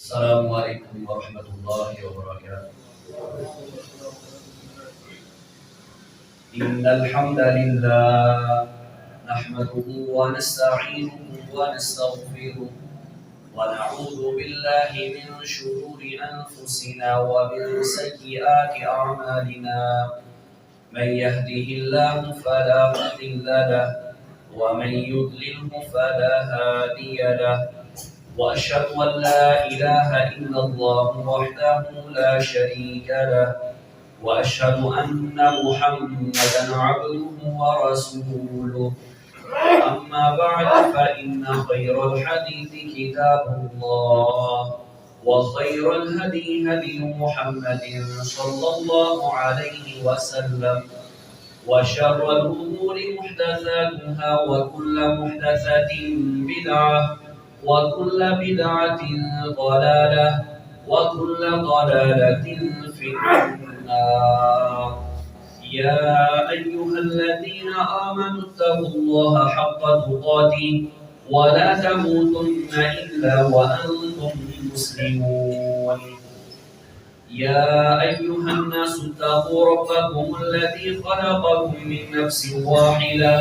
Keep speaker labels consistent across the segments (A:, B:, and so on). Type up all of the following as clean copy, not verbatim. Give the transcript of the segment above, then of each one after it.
A: السلام علیکم ورحمۃ اللہ وبرکاتہ۔ ان الحمد للہ نحمده ونستعینه ونستغفره ونعوذ بالله من شرور انفسنا ومن سیئات اعمالنا، من يهده الله فلا مضل له ومن يضلله فلا هادي له، وأشهد أن لا إله إلا الله وحده لا شريك له، وأشهد أن محمدا عبده ورسوله. أما بعد فإن خير الحديث كتاب الله، وخير الهدي هدي محمد صلى الله عليه وسلم، وشر الأمور محدثاتها وكل محدثة بدعة وكل بدعة ضلالة وكل ضلالة في النار. يا أيها الذين آمنوا اتقوا الله حق تقاته ولا تموتن إلا وأنتم مسلمون. يا أيها الناس اتقوا ربكم الذي خلقكم من نفس واحدة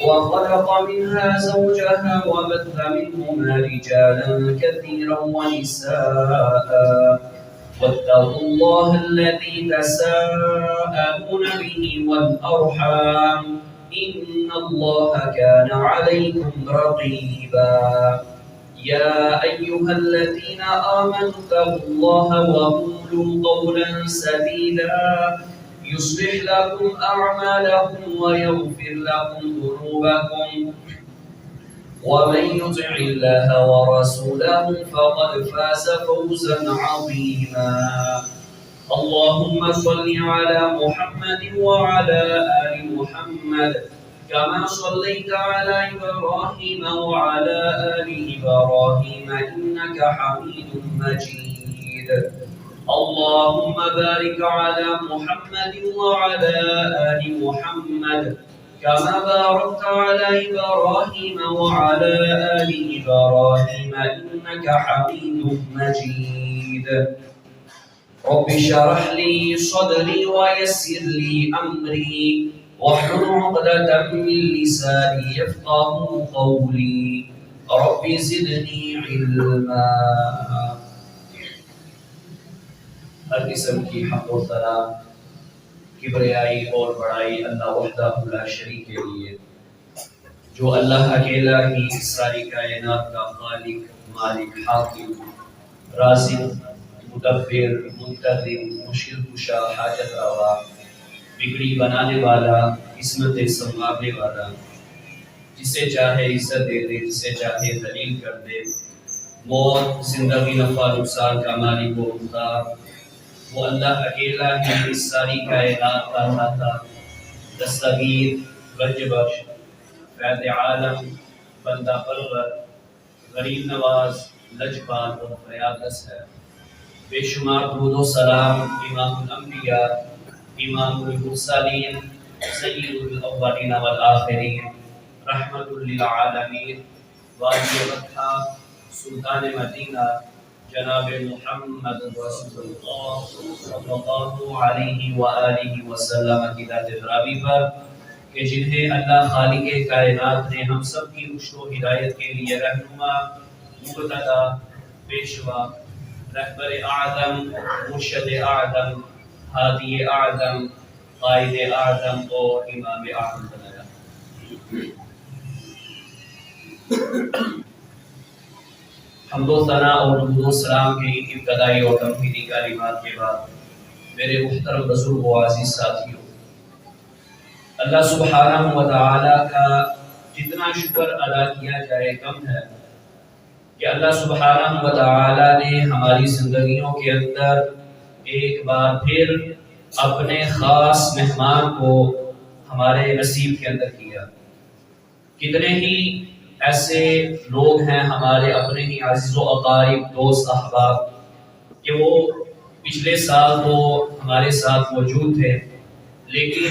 A: وخلق منها زوجها وبث منهما رجالا كثيرا ونساء، واتقوا الله الذي تساءلون به والأرحام إن الله كان عليكم رقيبا. يا أيها الذين آمنوا اتقوا الله وقولوا قولا سديدا يصلح لكم أعمالكم ويغفر لكم ذنوبكم، ومن يطع الله ورسوله فقد فاز فوزا عظيما. اللهم صل على محمد وعلى آل محمد كما صليت على إبراهيم وعلى آل إبراهيم إنك حميد مجيد. اللهم بارك على محمد وعلى آل محمد كما باركت على إبراهيم وعلى آل إبراهيم إنك حميد مجيد. رب اشرح لي صدري ويسر لي أمري واحلل عقدة من لساني يفقهوا قولي. رب زدني علما. ہر قسم کی حمد و ثنا، کبریائی اور بڑائی اللہ وحدہ لا شریک کے لیے، جو اللہ اکیلا ہی ساری کائنات کا خالق، مالک، حاکم، رازق، مدبر، منتظم، مشکل کشا، حاجت روا، بگڑی بنانے والا، عصمت سنبھالنے والا، جسے چاہے عزت دے دے، جسے چاہے ذلیل کر دے، موت، زندگی، نفع نقصان کا مالک و مختار، وہ اللہ اکیلا ہی اس ساری کائنات کا داتا، دستگیر، رنج بخش، فیض عالم، بندہ پرور، غریب نواز، لجپال اور فریادرس ہے۔ بے شمار درود و سلام امام الانبیاء، امام المرسلین، سید الاولین والآخرین، رحمت للعالمین، والی مکہ، سلطان مدینہ، جناب محمد رسول اللہ صلی اللہ علیہ وآلہ وسلم کی ذات غرابی پر، کہ جنہیں اللہ خالق کائنات نے ہم سب کی رشد و ہدایت کے لیے رہنما، مقتدا، پیشوا، رہبر اعظم، مرشد اعظم، ہادی اعظم، قائد اعظم اور امام اعظم بنایا۔ حمد و ثنا اور درود و سلام کے ابتدائی اور تمہیدی کلمات کے بعد میرے محترم بزرگ و عزیز ساتھیوں، اللہ سبحانہ و تعالی کا جتنا شکر ادا کیا جائے کم ہے کہ اللہ سبحانہ و تعالی نے ہماری زندگیوں کے اندر ایک بار پھر اپنے خاص مہمان کو ہمارے نصیب کے اندر کیا۔ کتنے ہی ایسے لوگ ہیں ہمارے اپنے ہی عزیز و اقارب، دوست، احباب، کہ وہ پچھلے سال تو ہمارے ساتھ موجود تھے، لیکن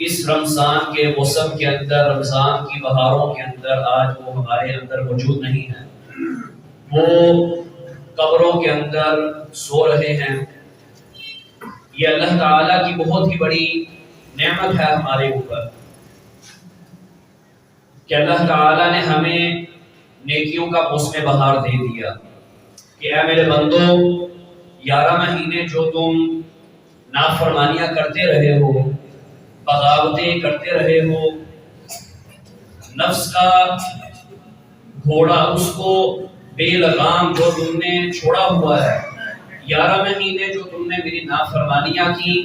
A: اس رمضان کے موسم کے اندر، رمضان کی بہاروں کے اندر آج وہ ہمارے اندر موجود نہیں ہیں۔ وہ قبروں کے اندر سو رہے ہیں، یہ اللہ تعالیٰ کی بہت ہی بڑی نعمت ہے ہمارے اوپر کہ اللہ تعالیٰ نے ہمیں نیکیوں کا موسم بہار دے دیا کہ اے میرے بندو 11 مہینے جو تم نافرمانیاں کرتے رہے ہو، بغاوتیں کرتے رہے ہو، نفس کا گھوڑا اس کو بے لگام جو تم نے چھوڑا ہوا ہے، 11 مہینے جو تم نے میری نافرمانیاں کی،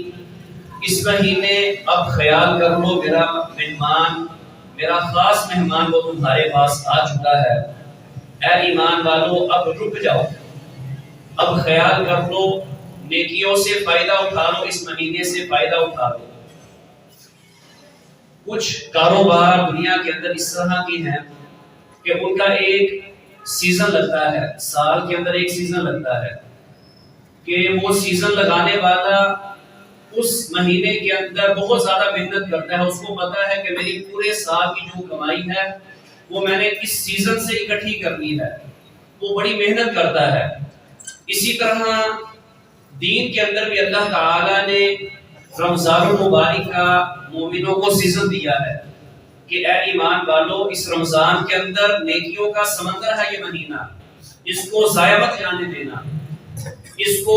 A: اس مہینے اب خیال کر لو میرا مہمان، میرا خاص مہمان وہ تمہارے پاس آ چکا ہے۔ اے ایمان والو اب رک جاؤ، اب خیال کر لو، نیکیوں سے فائدہ اٹھا لو، اس مہینے سے فائدہ اٹھا لو۔ کچھ کاروبار دنیا کے اندر اس طرح کی ہیں کہ ان کا ایک سیزن لگتا ہے، سال کے اندر ایک سیزن لگتا ہے کہ وہ سیزن لگانے والا اس مہینے کے اندر بہت زیادہ محنت کرتا ہے، اس کو پتا ہے کہ میری پورے سال کی جو کمائی ہے وہ میں نے اس سیزن سے اکٹھی کرنی ہے، وہ بڑی محنت کرتا ہے۔ اسی طرح دین کے اندر بھی اللہ تعالیٰ نے رمضان المبارک کا مومنوں کو سیزن دیا ہے کہ اے ایمان والو اس رمضان کے اندر نیکیوں کا سمندر ہے یہ مہینہ، اس کو ضائع مت جانے دینا، اس کو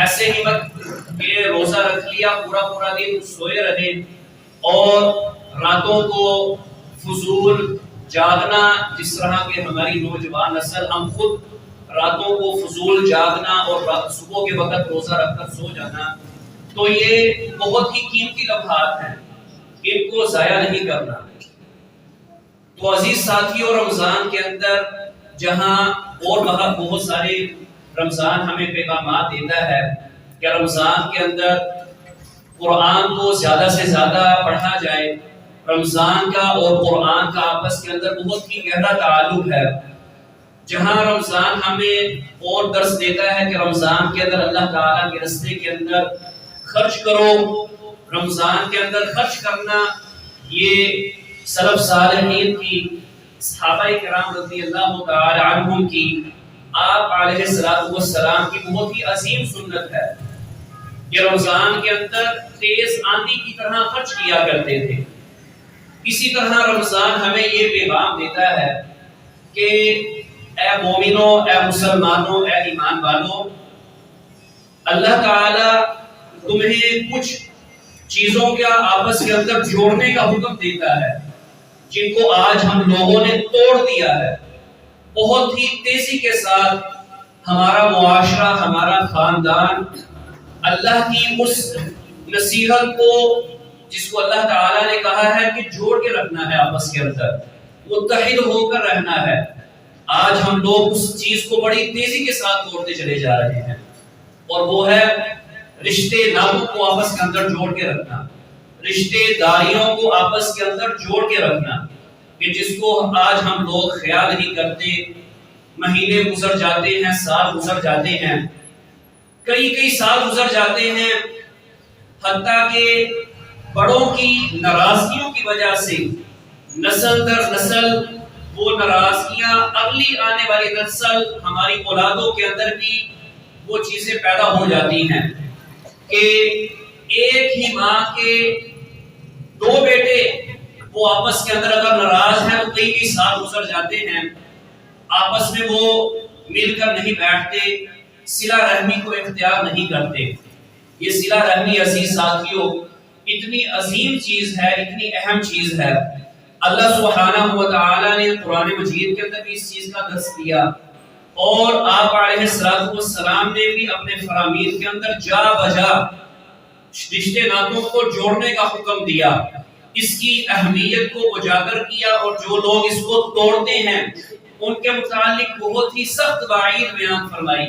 A: ایسے ہی مت کہ روزہ رکھ لیا پورا دن سوئے رہے اور راتوں کو فضول جاگنا، جس طرح کہ ہماری نوجوان نسل ہم خود راتوں کو فضول جاگنا اور صبح کے وقت روزہ رکھ کر سو جانا، تو یہ بہت ہی قیمتی لمحات ہیں، ان کو ضائع نہیں کرنا۔ تو عزیز ساتھیوں، رمضان کے اندر جہاں اور بہت سارے رمضان ہمیں پیغامات دیتا ہے کہ رمضان کے اندر قرآن کو زیادہ سے زیادہ پڑھا جائے، رمضان کا اور قرآن کا آپس کے اندر بہت ہی گہرا تعلق ہے۔ جہاں رمضان ہمیں اور درس دیتا ہے کہ رمضان کے اندر اللہ تعالیٰ کے راستے کے اندر خرچ کرو، رمضان کے اندر خرچ کرنا یہ سلف صالحین کی، صحابہ کرام رضی اللہ تعالی عنہم کی، آپ علیہ السلام کی بہت ہی عظیم سنت ہے کہ رمضان کے اندر تیز آندھی کی طرح خرچ کیا کرتے تھے۔ اسی طرح رمضان ہمیں یہ پیغام دیتا ہے کہ اے مومنوں، اے مسلمانوں، اے ایمان والوں، اللہ تعالی تمہیں کچھ چیزوں کا آپس کے اندر جوڑنے کا حکم دیتا ہے جن کو آج ہم لوگوں نے توڑ دیا ہے۔ بہت ہی تیزی کے ساتھ ہمارا معاشرہ، ہمارا خاندان اللہ کی اس نصیحت کو، جس کو اللہ تعالیٰ نے کہا ہے کہ جوڑ کے رکھنا ہے، آپس کے اندر متحد ہو کر رہنا ہے، آج ہم لوگ اس چیز کو بڑی تیزی کے ساتھ توڑتے چلے جا رہے ہیں، اور وہ ہے رشتے ناموں کو آپس کے اندر جوڑ کے رکھنا، رشتے داریوں کو آپس کے اندر جوڑ کے رکھنا، کہ جس کو آج ہم لوگ خیال نہیں کرتے۔ مہینے گزر جاتے ہیں، سال گزر جاتے ہیں، کئی سال گزر جاتے ہیں، حتیٰ کہ بڑوں کی ناراضگیوں کی وجہ سے نسل در نسل وہ ناراضگیاں اگلی آنے والی نسل، ہماری اولادوں کے اندر بھی وہ چیزیں پیدا ہو جاتی ہیں کہ ایک ہی ماں کے 2 بیٹے وہ آپس کے اندر اگر ناراض ہیں تو کئی سال گزر جاتے ہیں، آپس میں وہ مل کر نہیں بیٹھتے، صلہ رحمی کو اختیار نہیں کرتے۔ یہ صلہ رحمی عزیز ساتھیوں اتنی عظیم چیز ہے، اتنی اہم چیز ہے۔ اللہ سبحانہ و تعالی نے قرآن مجید کے اندر بھی اس چیز کا درس دیا، اور آپ علیہ السلام نے بھی اپنے فرامین کے اندر جا بجا رشتے ناتوں کو جوڑنے کا حکم دیا، اس کی اہمیت کو اجاگر کیا، اور جو لوگ اس کو توڑتے ہیں ان کے متعلق بہت ہی سخت وعید بیان فرمائی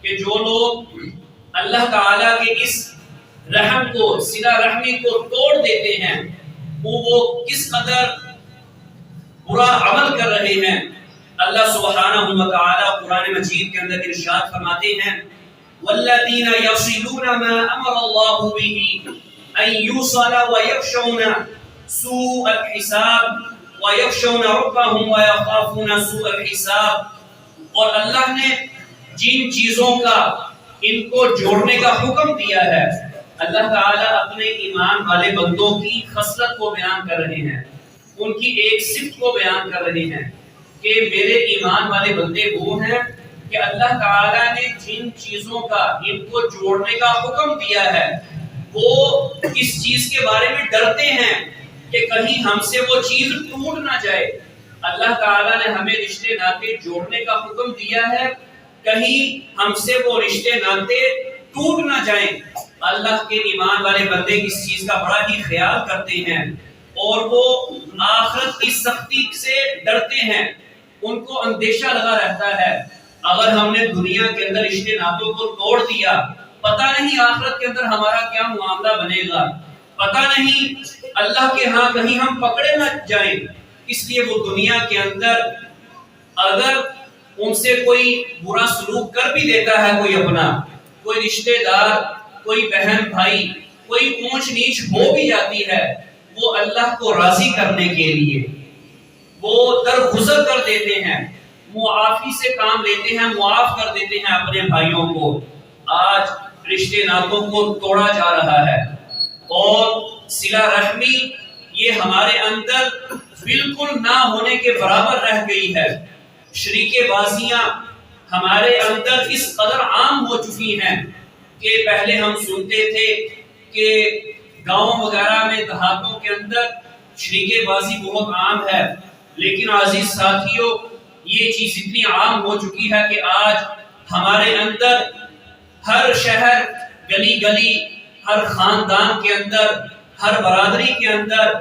A: کہ جو لوگ اللہ تعالیٰ کے اس رحم کو، صلہ رحمی کو توڑ دیتے ہیں وہ کس قدر برا عمل کر رہے ہیں۔ اللہ سبحانہ و تعالی قرآن مجید کے اندر ارشاد فرماتے ہیں والذین یصلون ما امر اللہ به ان یوصل ویخشون سوء الحساب ویخشون ربهم ویخافون سوء الحساب، اور اللہ نے جن چیزوں کا ان کو جوڑنے کا حکم دیا ہے، اللہ تعالیٰ اپنے ایمان والے بندوں کی خصلت کو بیان کر رہے ہیں، ان کی ایک صفت کو بیان کر رہے ہیں کہ میرے ایمان والے بندے وہ ہیں کہ اللہ تعالیٰ نے جن چیزوں کا ان کو جوڑنے کا حکم دیا ہے وہ اس چیز کے بارے میں ڈرتے ہیں کہ کہیں ہم سے وہ چیز ٹوٹ نہ جائے۔ اللہ تعالیٰ نے ہمیں رشتے ناطے جوڑنے کا حکم دیا ہے، کہیں ہم سے وہ رشتے ناطے ٹوٹ نہ جائیں۔ اللہ کے ایمان والے بندے اس چیز کا بڑا ہی خیال کرتے ہیں اور وہ آخرت کی سختی سے ڈرتے ہیں، ان کو اندیشہ لگا رہتا ہے اگر ہم نے دنیا کے اندر رشتے ناطوں کو توڑ دیا، پتہ نہیں آخرت کے اندر ہمارا کیا معاملہ بنے گا، پتہ نہیں اللہ کے ہاں کہیں ہم پکڑے نہ جائیں۔ اس لیے وہ دنیا کے اندر اگر ان سے کوئی برا سلوک کر بھی دیتا ہے، کوئی اپنا کوئی رشتہ دار، کوئی بہن بھائی، کوئی اونچ نیچ ہو بھی جاتی ہے، وہ اللہ کو راضی کرنے کے لیے وہ درگزر کر دیتے ہیں، معافی سے کام لیتے ہیں، معاف کر دیتے ہیں اپنے بھائیوں کو۔ آج رشتے ناطوں کو توڑا جا رہا ہے اور صلہ رحمی یہ ہمارے اندر بالکل نہ ہونے کے برابر رہ گئی ہے۔ شریک بازیاں ہمارے اندر اس قدر عام ہو چکی ہیں کہ پہلے ہم سنتے تھے کہ گاؤں وغیرہ میں، دیہاتوں کے اندر شریک بازی بہت عام ہے، لیکن عزیز ساتھیوں یہ چیز اتنی عام ہو چکی ہے کہ آج ہمارے اندر ہر شہر، گلی گلی، ہر خاندان کے اندر، ہر برادری کے اندر،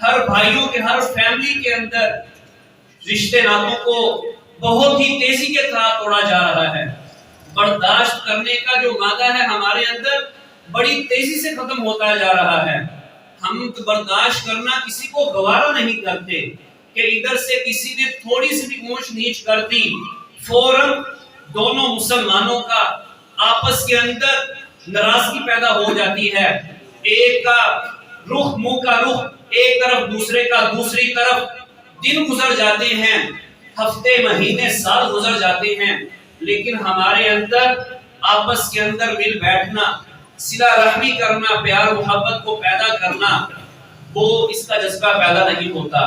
A: ہر بھائیوں کے، ہر فیملی کے اندر رشتے ناطوں کو بہت ہی تیزی کے ساتھ توڑا جا رہا ہے۔ برداشت کرنے کا جو مادہ ہے ہمارے اندر بڑی تیزی سے ختم ہوتا جا رہا ہے۔ ہم برداشت کرنا کسی کو گوارا نہیں کرتے کہ ادھر سے کسی نے تھوڑی سی بھی اونچ نیچ کر دی، فوراً دونوں مسلمانوں کا آپس کے اندر ناراضگی پیدا ہو جاتی ہے، ایک کا رخ، منہ کا رخ ایک طرف، دوسرے کا دوسری طرف، دن گزر جاتے ہیں، ہفتے، مہینے، سال گزر جاتے ہیں، لیکن ہمارے اندر آپس کے اندر مل بیٹھنا، صلہ رحمی کرنا، پیار محبت کو پیدا کرنا، وہ اس کا جذبہ پیدا نہیں ہوتا۔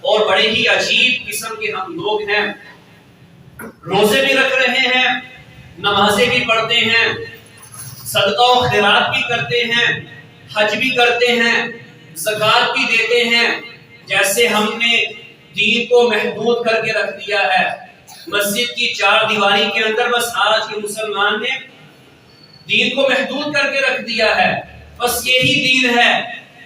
A: اور بڑے ہی عجیب قسم کے ہم لوگ ہیں، روزے بھی رکھ رہے ہیں، نمازیں بھی پڑھتے ہیں، صدقہ و خیرات بھی کرتے ہیں، حج بھی کرتے ہیں، زکوٰۃ بھی دیتے ہیں، جیسے ہم نے دین کو محدود کر کے رکھ دیا ہے۔ مسجد کی چار دیواری کے اندر بس آج کے مسلمان نے دین کو محدود کر کے رکھ دیا ہے، بس یہی دین ہے،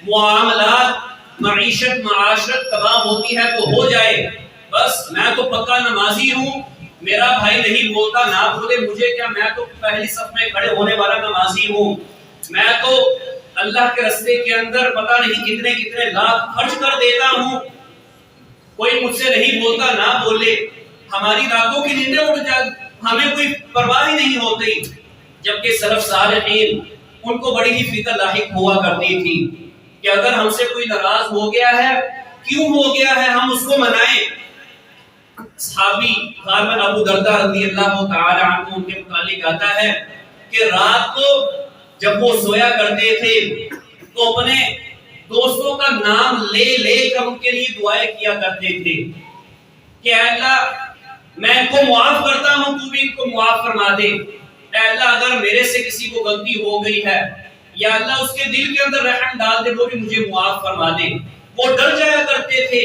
A: معاملات، معیشت، معاشرت تباہ ہوتی ہے تو ہو جائے، بس میں تو پکا نمازی ہوں، میرا بھائی نہیں بولتا نہ بولے، مجھے کیا، میں تو پہلی صف میں کھڑے ہونے والا نمازی ہوں، میں تو اللہ کے راستے کے اندر پتہ نہیں کتنے کتنے لاکھ خرچ کر دیتا ہوں، کوئی مجھ سے نہیں بولتا نہ بولے، ہماری راتوں کی نیندیں اڑ جائیں، ہمیں کوئی پرواہ ہی نہیں ہوتی۔ جبکہ سلف صالحین ان کو بڑی ہی فکر لاحق ہوا کرتی تھی کہ اگر ہم سے کوئی ناراض ہو گیا ہے، کیوں ہو گیا ہے، ہم اس کو منائیں۔ صحابی غالباً ابو درداء رضی اللہ تعالی عنہ ان کے متعلق آتا ہے کہ رات کو جب وہ سویا کرتے تھے تو اپنے دوستوں کا نام لے لے کر ان کے لیے دعائیں کیا کرتے تھے کہ اے اللہ میں ان کو معاف کرتا ہوں، تو بھی ان کو معاف فرما دے، اے اللہ اگر میرے سے کسی کو غلطی ہو گئی ہے یا اللہ اس کے دل کے اندر رحم ڈال دے، وہ بھی مجھے معاف فرما دے۔ وہ ڈر جایا کرتے تھے۔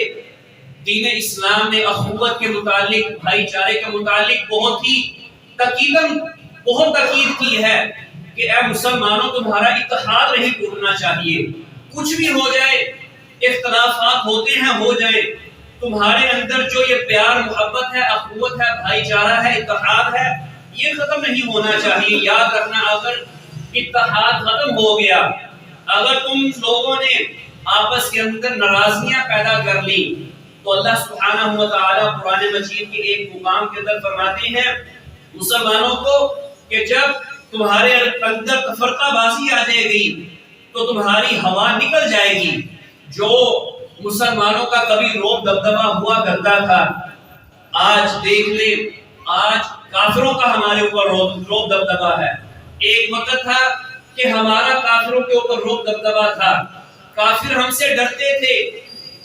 A: دین اسلام نے اخوت کے متعلق، بھائی چارے کے متعلق بہت ہی تاکید کی ہے کہ اے مسلمانوں تمہارا اتحاد نہیں ٹوٹنا چاہیے، کچھ بھی ہو جائے، اختلافات ہوتے ہیں ہو جائیں، تمہارے اندر جو یہ پیار محبت ہے، اخوت ہے، بھائی چارہ ہے، اتحاد ہے، یہ ختم نہیں ہونا چاہیے۔ یاد رکھنا اگر اتحاد ختم ہو گیا، اگر تم لوگوں نے آپس کے اندر ناراضگیاں پیدا کر لی، تو اللہ سبحانہ و تعالیٰ قرآن مجید کے ایک مقام کے اندر فرماتے ہیں مسلمانوں کو کہ جب تمہارے اندر تفرقہ بازی آ جائے گی تو تمہاری ہوا نکل جائے گی۔ جو مسلمانوں کا کبھی روب دبدبہ ہوا کرتا تھا، آج دیکھ لے، آج کافروں کا ہمارے اوپر روب دبدبا ہے۔ ایک وقت تھا کہ ہمارا کافروں کے اوپر روب دبدبا تھا، کافر ہم سے ڈرتے تھے۔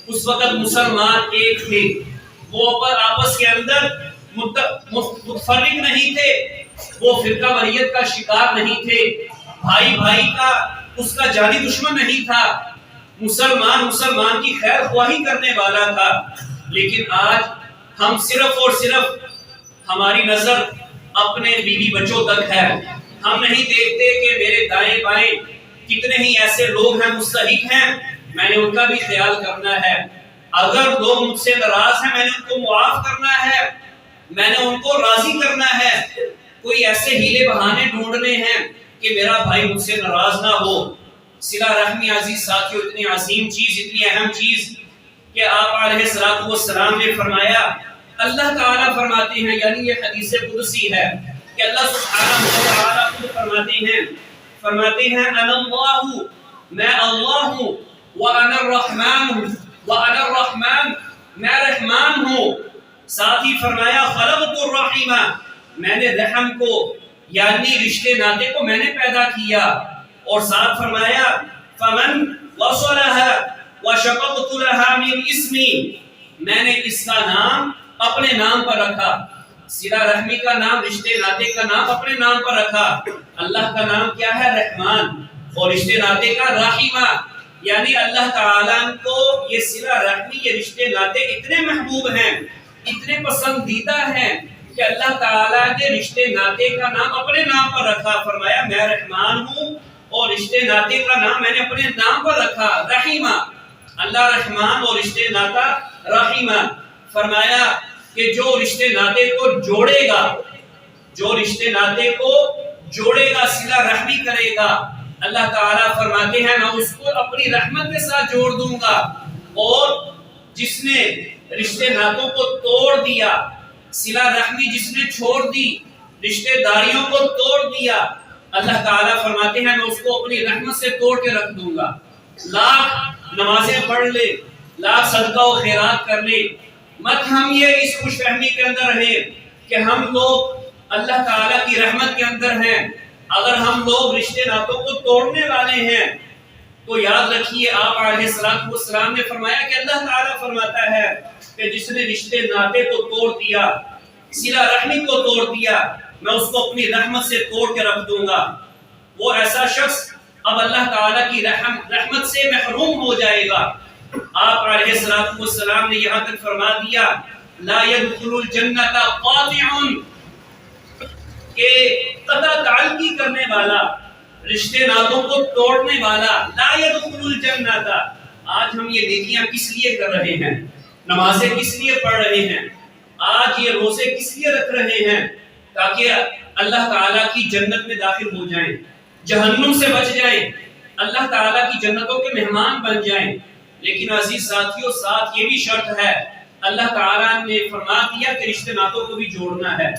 A: اس وقت مسلمان ایک تھے، وہ آپس کے اندر متفرق نہیں تھے، وہ فرقہ واریت کا شکار نہیں تھے، بھائی بھائی کا اس کا جانی دشمن نہیں تھا، مسلمان کی خیر خواہی کرنے والا تھا۔ لیکن آج ہم صرف اور صرف ہماری نظر اپنے بیوی بچوں تک ہے، ہم نہیں دیکھتے کہ میرے دائیں بائیں کتنے ہی ایسے لوگ ہیں مستحق ہیں، میں نے ان کا بھی خیال کرنا ہے۔ اگر لوگ مجھ سے ناراض ہیں، میں نے ان کو معاف کرنا ہے، میں نے ان کو راضی کرنا ہے۔ کوئی ایسے ہیلے بہانے ڈھونڈنے ہیں کہ میرا بھائی مجھ سے ناراض نہ ہو۔ صلہ رحمی عزیز ساتھیو اتنی عظیم چیز، اتنی اہم چیز کہ آپ علیہ السلام نے فرمایا، اللہ تعالیٰ فرماتے ہیں، یعنی یہ حدیث قدسی ہے کہ اللہ سبحانہ وتعالیٰ خود فرماتے ہیں انا اللہ، میں اللہ ہوں، وانا الرحمن، میں رحمان ہوں۔ ساتھ ہی فرمایا خلقت الرحمہ، میں نے رحم کو یعنی رشتے ناطے کو میں نے پیدا کیا، اور ساتھ فرمایا فمن وصلها وشققت لها من اسمی، میں نے اس کا نام اپنے نام پر رکھا، صلہ رحمی کا نام، رشتے ناطے کا نام اپنے نام پر رکھا۔ اللہ کا نام کیا ہے؟ رحمان، اور رشتے ناطے کا رحیمہ، یعنی اللہ تعالیٰ کو یہ صلہ رحمی، یہ رشتے ناطے اتنے محبوب ہیں، اتنے پسندیدہ ہیں کہ اللہ تعالیٰ نے رشتے ناطے کا نام اپنے نام پر رکھا۔ فرمایا میں رحمان ہوں اور رشتے ناطے کا نام میں نے اپنے نام پر رکھا، رحیمہ، اللہ رحمان اور رشتے ناطا رحیمہ۔ فرمایا کہ جو رشتے ناطے کو جوڑے گا، جو رشتے ناطے کو جوڑے گا، صلہ رحمی کرے گا، اللہ تعالیٰ فرماتے ہیں میں اس کو اپنی رحمت کے ساتھ جوڑ دوں گا، اور جس نے رشتے ناطوں کو توڑ دیا، صلہ رحمی جس نے چھوڑ دی، رشتے داریوں کو توڑ دیا، اللہ تعالیٰ فرماتے ہیں میں اس کو اپنی رحمت سے توڑ کے رکھ دوں گا۔ لاکھ نمازیں پڑھ لے، لاکھ صدقہ و خیرات کر لے، مت ہم یہ اس خوش فہمی کے اندر رہے کہ ہم لوگ اللہ تعالیٰ کی رحمت کے اندر ہیں۔ اگر ہم لوگ رشتے ناطوں کو توڑنے والے ہیں تو یاد رکھیے آپ علیہ السلام نے فرمایا کہ اللہ تعالیٰ فرماتا ہے کہ جس نے رشتے ناطے کو توڑ دیا، صلہ رحمی کو توڑ دیا، میں اس کو اپنی رحمت سے توڑ کے رکھ دوں گا۔ وہ ایسا شخص اب اللہ تعالیٰ کی رحمت سے محروم ہو جائے گا۔ آپ علیہ السلام نے یہاں تک فرما دیا لا يدخل الجنت قاطع، کہ قطع تعلقی کرنے والا، رشتے ناطوں کو توڑنے والا، لا يدخل الجنت۔ آج ہم یہ نیکیاں کس لیے کر رہے ہیں؟ نمازیں کس لیے پڑھ رہے ہیں؟ آج یہ روزے کس لیے رکھ رہے ہیں؟ تاکہ اللہ تعالیٰ کی جنت میں داخل ہو جائیں، جہنم سے بچ جائیں، اللہ تعالیٰ کی جنتوں کے مہمان بن جائیں۔ لیکن عزیز ساتھیوں، ساتھ یہ بھی شرط ہے، اللہ تعالیٰ نے فرما دیا کہ رشتے ناطوں کو بھی جوڑنا ہے۔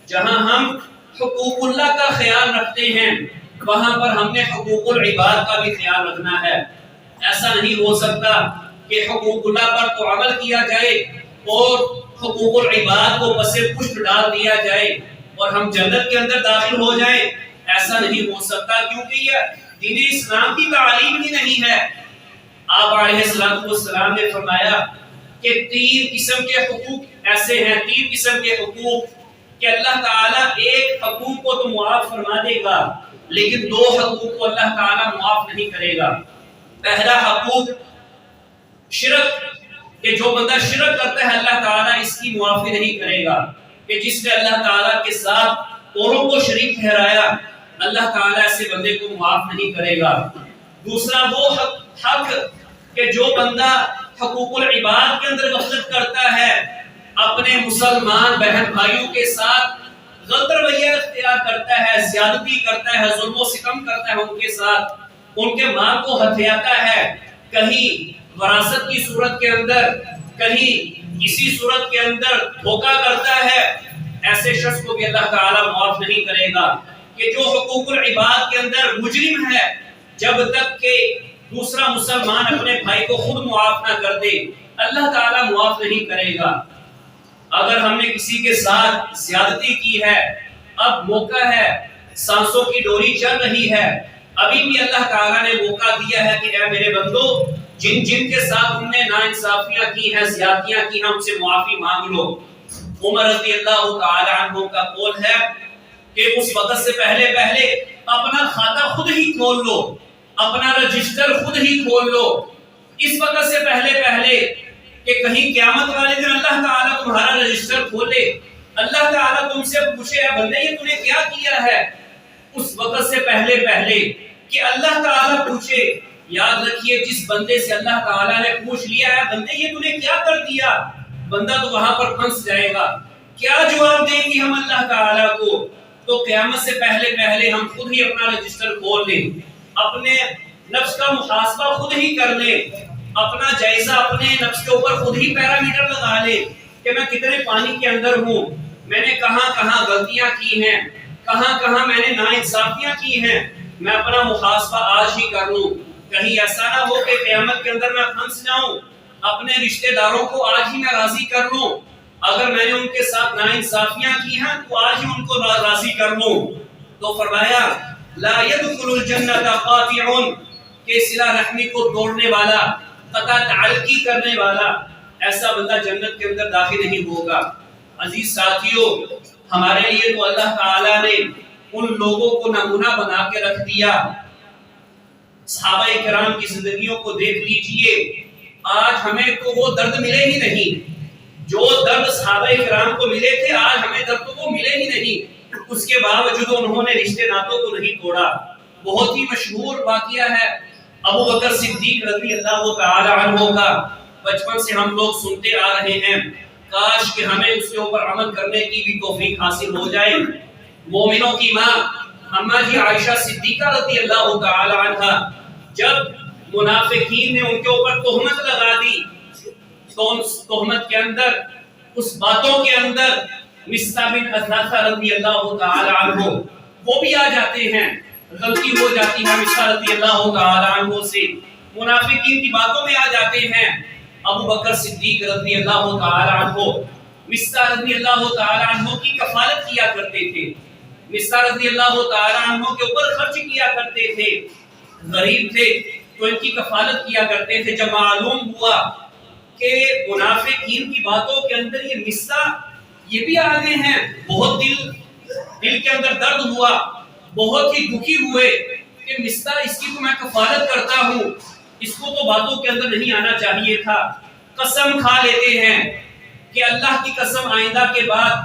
A: جہاں ہم حقوق اللہ کا خیال رکھتے ہیں، وہاں پر ہم نے حقوق العباد کا بھی خیال رکھنا ہے۔ ایسا نہیں ہو سکتا کہ حقوق اللہ پر تو عمل کیا جائے اور حقوق العباد کو پس پشت ڈال دیا جائے اور ہم جنت کے اندر داخل ہو جائیں۔ ایسا نہیں ہو سکتا، کیونکہ یہ دین اسلام کی تعلیم ہی نہیں ہے۔ آپ علیہ السلام نے فرمایا کہ 3 قسم کے حقوق ایسے ہیں، 3 قسم کے حقوق کہ اللہ تعالیٰ ایک حقوق کو تو معاف فرما دے گا، لیکن 2 حقوق کو اللہ تعالیٰ معاف نہیں کرے گا۔ پہلا حقوق شرک، کہ جو بندہ شرک کرتا ہے اللہ تعالیٰ اس کی معافی نہیں کرے گا، کہ جس نے اللہ تعالیٰ کے ساتھ اوروں کو شریک ٹھہرایا، اللہ تعالیٰ ایسے بندے کو معاف نہیں کرے گا۔ دوسرا وہ حق کہ جو بندہ حقوق العباد کے اندر غفلت کرتا ہے، اپنے مسلمان بہن بھائیوں کے ساتھ غلط رویہ اختیار کرتا ہے، زیادتی کرتا ہے، ظلم و ستم کرتا ہے ان کے ساتھ، ان کے مال کو ہتھیاتا ہے، کہیں وراثت کی صورت کے اندر، کہیں کسی صورت کے اندر دھوکہ کرتا ہے، ایسے شخص کو بھی اللہ تعالیٰ معاف نہیں کرے گا۔ کہ جو حقوق العباد کے اندر مجرم ہے، جب تک کہ دوسرا مسلمان اپنے بھائی کو خود معاف نہ کر دے، اللہ تعالیٰ معاف نہیں کرے گا۔ اگر ہم نے کسی کے ساتھ زیادتی کی ہے، اب موقع ہے، سانسوں کی ڈوری چل رہی ہے، ابھی بھی اللہ تعالیٰ نے موقع دیا ہے کہ اے میرے بندو، جن جن کے ساتھ تم نے ناانصافیاں کی ہیں، زیادتیاں کی ہیں، ان سے معافی مانگ لو۔ عمر رضی اللہ تعالی عنہ کا قول ہے کہ اس وقت سے پہلے اپنا کھاتہ خود ہی کھول لو، اپنا رجسٹر خود ہی کھول لو، اس وقت سے پہلے کہ کہیں قیامت والے دن اللہ تعالیٰ تمہارا رجسٹر کھولے، اللہ تعالیٰ تم سے پوچھے اے بندے یہ تم نے کیا کیا ہے، اس وقت سے پہلے کہ اللہ تعالیٰ پوچھے۔ یاد رکھیے جس بندے سے اللہ تعالیٰ نے پوچھ لیا ہے بندے یہ تم نے کیا کر دیا، بندہ تو وہاں پر پھنس جائے گا، کیا جواب دیں گے ہم اللہ تعالیٰ کو؟ تو قیامت سے پہلے ہم خود ہی اپنا رجسٹر کھول لیں، اپنے نفس کا محاسبہ خود ہی کر لیں، اپنا جائزہ اپنے نفس کے اوپر خود ہی پیرامیٹر لگا لیں کہ میں کتنے پانی کے اندر ہوں، میں نے کہاں غلطیاں کی ہیں، کہاں میں نے ناانصافیاں کی ہیں، میں اپنا محاسبہ آج ہی کر لوں، کہیں ایسا نہ ہو کہ قیامت کے اندر میں پھنس جاؤں، اپنے رشتہ داروں کو آج ہی میں راضی کر لوں، اگر میں نے ان کے ساتھ ناانصافیاں کی ہیں تو آج ہی ان کو راضی کر لوں۔ تو فرمایا لا يدخل الجنت قاطع، کہ صلہ رحمی کو توڑنے والا، قطع تعلقی کرنے والا، ایسا بندہ جنت کے اندر داخل نہیں ہوگا۔ عزیز ساتھیوں، ہمارے لیے تو اللہ تعالیٰ نے ان لوگوں کو نمونہ بنا کے رکھ دیا، صحابہ کرام کی زندگیوں کو دیکھ لیجئے، آج ہمیں تو وہ درد ملے ہی نہیں جو درد صحابہ کرام کو ملے تھے، آج ہمیں درد تو وہ ملے ہی نہیں، اس کے باوجود انہوں نے رشتے ناتوں کو نہیں توڑا۔ بہت ہی مشہور واقعہ ہے ابو بکر صدیق رضی اللہ تعالی عنہ کا، بچپن سے ہم لوگ سنتے آ رہے ہیں، کاش کہ ہمیں اس کے اوپر عمل کرنے کی بھی توفیق حاصل ہو جائے۔ مومنوں کی ماں اماں جی عائشہ صدیقہ رضی اللہ تعالی عنہ، جب منافقین نے ان کے اوپر تہمت لگا دی تو اس تہمت کے اندر، اس باتوں کے اندر مصعب بن اثاثہ رضی اللہ تعالی عنہ وہ بھی آ جاتے ہیں، غلطی ہو جاتی ہے مصعب رضی اللہ تعالی عنہ سے، منافقین کی باتوں میں آ جاتے ہیں۔ ابو بکر صدیق رضی اللہ تعالی عنہ مصعب رضی اللہ تعالی عنہ کی کفالت کیا کرتے تھے، مصعب رضی اللہ تعالی عنہ کے اوپر خرچ کیا کرتے تھے، غریب تھے تو ان کی کفالت کیا کرتے تھے۔ جب معلوم ہوا کہ منافقین کی باتوں کے اندر یہ مصعب یہ بھی آگے ہیں، بہت دل کے اندر درد ہوا، بہت ہی دکھی ہوئے کہ مصعب اس کی تو میں کفالت کرتا ہوں، اس کو تو باتوں کے اندر نہیں آنا چاہیے تھا۔ قسم کھا لیتے ہیں کہ اللہ کی قسم آئندہ کے بعد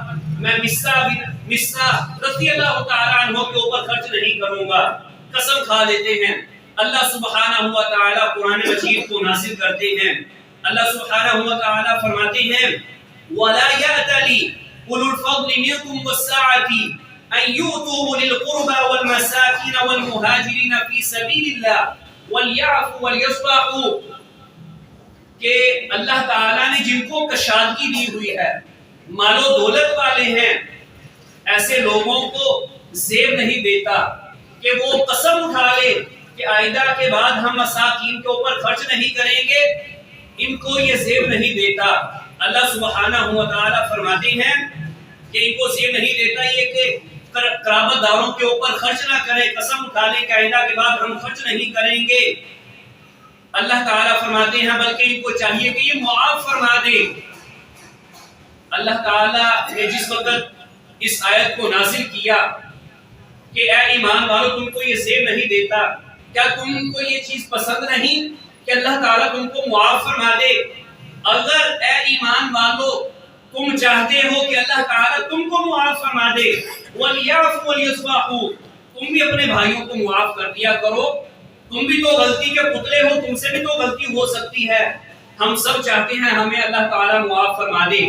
A: میں مصعب رضی اللہ تعالی عنہ کے اوپر خرچ نہیں کروں گا، قسم کھا لیتے ہیں۔ اللہ سبحانہ و تعالی قرآن مجید کو نازل کرتے ہیں، اللہ سبحانہ و تعالی فرماتے ہیں وَلَا يَأْتَلِ أُولُو الْفَضْلِ مِنْكُمْ وَالسَّعَةِ أَنْ يُؤْتُوا أُولِي الْقُرْبَى وَالْمَسَاكِينَ وَالْمُهَاجِرِينَ فِي سَبِيلِ اللَّهِ وَلْيَعْفُوا وَلْيَصْفَحُوا، کہ اللہ تعالیٰ نے جن کو کشادگی دی ہوئی ہے، مال و دولت والے ہیں، ایسے لوگوں کو زیب نہیں دیتا کہ وہ قسم اٹھا لے کہ آئندہ کے بعد ہم مساکین کے اوپر خرچ نہیں کریں گے، ان کو یہ زیب نہیں دیتا۔ اللہ سبحانہ و تعالیٰ فرماتے ہیں کہ ان کو زیب نہیں دیتا یہ کہ قرابت داروں کے اوپر خرچ نہ کریں، قسم اٹھا لیں کہ آئندہ کے بعد ہم خرچ نہیں کریں گے۔ اللہ تعالیٰ فرماتے ہیں بلکہ ان کو چاہیے کہ یہ معاف فرما دے۔ اللہ تعالیٰ نے جس وقت اس آیت کو نازل کیا کہ اے ایمان والو تم کو یہ زیب نہیں دیتا، کیا تم کو یہ چیز پسند نہیں کہ اللہ تعالیٰ تم کو معاف فرما دے؟ اگر اے ایمان والو تم چاہتے ہو کہ اللہ تعالیٰ تم کو معاف فرما دے، وَلْيَعْفُوا وَلْيَصْفَحُوا، تم بھی اپنے بھائیوں کو معاف کر دیا کرو، تم بھی تو غلطی کے پتلے ہو، تم سے بھی تو غلطی ہو سکتی ہے، ہم سب چاہتے ہیں ہمیں اللہ تعالیٰ معاف فرما دے۔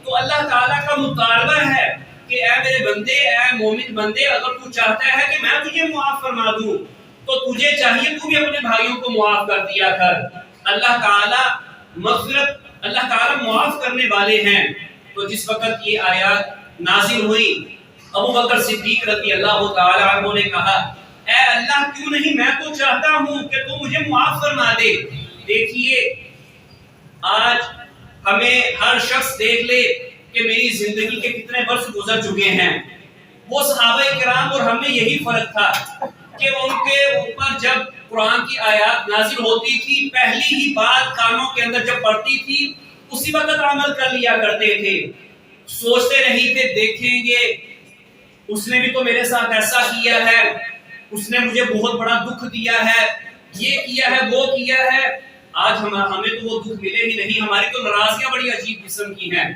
A: تو اللہ تعالیٰ کا مطالبہ ہے کہ اے میرے بندے، اے مومن بندے، اگر تو چاہتا ہے کہ میں تجھے معاف فرما دوں تو تجھے چاہیے تو بھی اپنے بھائیوں کو معاف کر دیا کر۔ اللہ تعالیٰ مغفرت، اللہ تعالیٰ معاف کرنے والے ہیں۔ تو جس وقت یہ آیات نازل ہوئی، ابو بکر صدیق رضی اللہ تعالی عنہ نے کہا اے اللہ کیوں نہیں، میں تو چاہتا ہوں کہ تو مجھے معاف فرما دے۔ دیکھیے آج ہمیں ہر شخص دیکھ لے کہ میری زندگی کے کتنے برس گزر چکے ہیں. وہ صحابہ کرام اور ہم میں یہی فرق تھا کہ ان کے اوپر جب قرآن کی آیات نازل ہوتی تھی پہلی ہی بات کانوں کے اندر جب پڑتی تھی اسی وقت عمل کر لیا کرتے تھے. سوچتے نہیں تھے دیکھیں گے اس نے بھی تو میرے ساتھ ایسا کیا ہے, اس نے مجھے بہت بڑا دکھ دیا ہے, یہ کیا ہے وہ کیا ہے. آج ہمیں تو وہ دکھ ملے ہی نہیں. ہماری تو ناراضیاں بڑی عجیب قسم کی ہیں.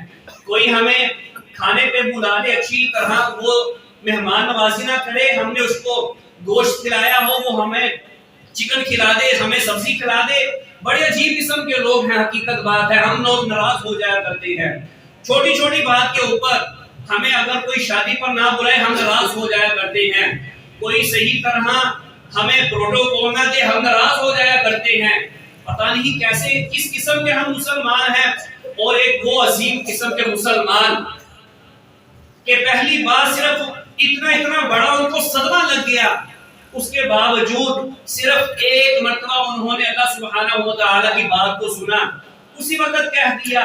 A: کوئی ہمیں کھانے پہ بلا دے, اچھی طرح وہ مہمان نوازی نہ کرے, ہم نے اس کو گوشت کھلایا ہو وہ ہمیں چکن کھلا دے, ہمیں سبزی کھلا دے, بڑے عجیب قسم کے لوگ ہیں. حقیقت بات ہے ہم لوگ ناراض ہو جایا کرتے ہیں. چھوٹی چھوٹی بات کے اوپر ہمیں اگر کوئی شادی پر نہ بلائے ہم ناراض ہو جایا کرتے ہیں. کوئی صحیح طرح ہمیں پروٹوکول نہ دے ہم ناراض ہو جایا کرتے ہیں. پتہ نہیں کیسے کس قسم کے ہم مسلمان ہیں. اور ایک وہ عظیم قسم کے مسلمان کہ پہلی بار صرف اتنا بڑا ان کو صدمہ لگ گیا, اس کے باوجود صرف ایک مرتبہ انہوں نے اللہ سبحانہ و تعالی کی بات کو سنا, اسی وقت کہہ دیا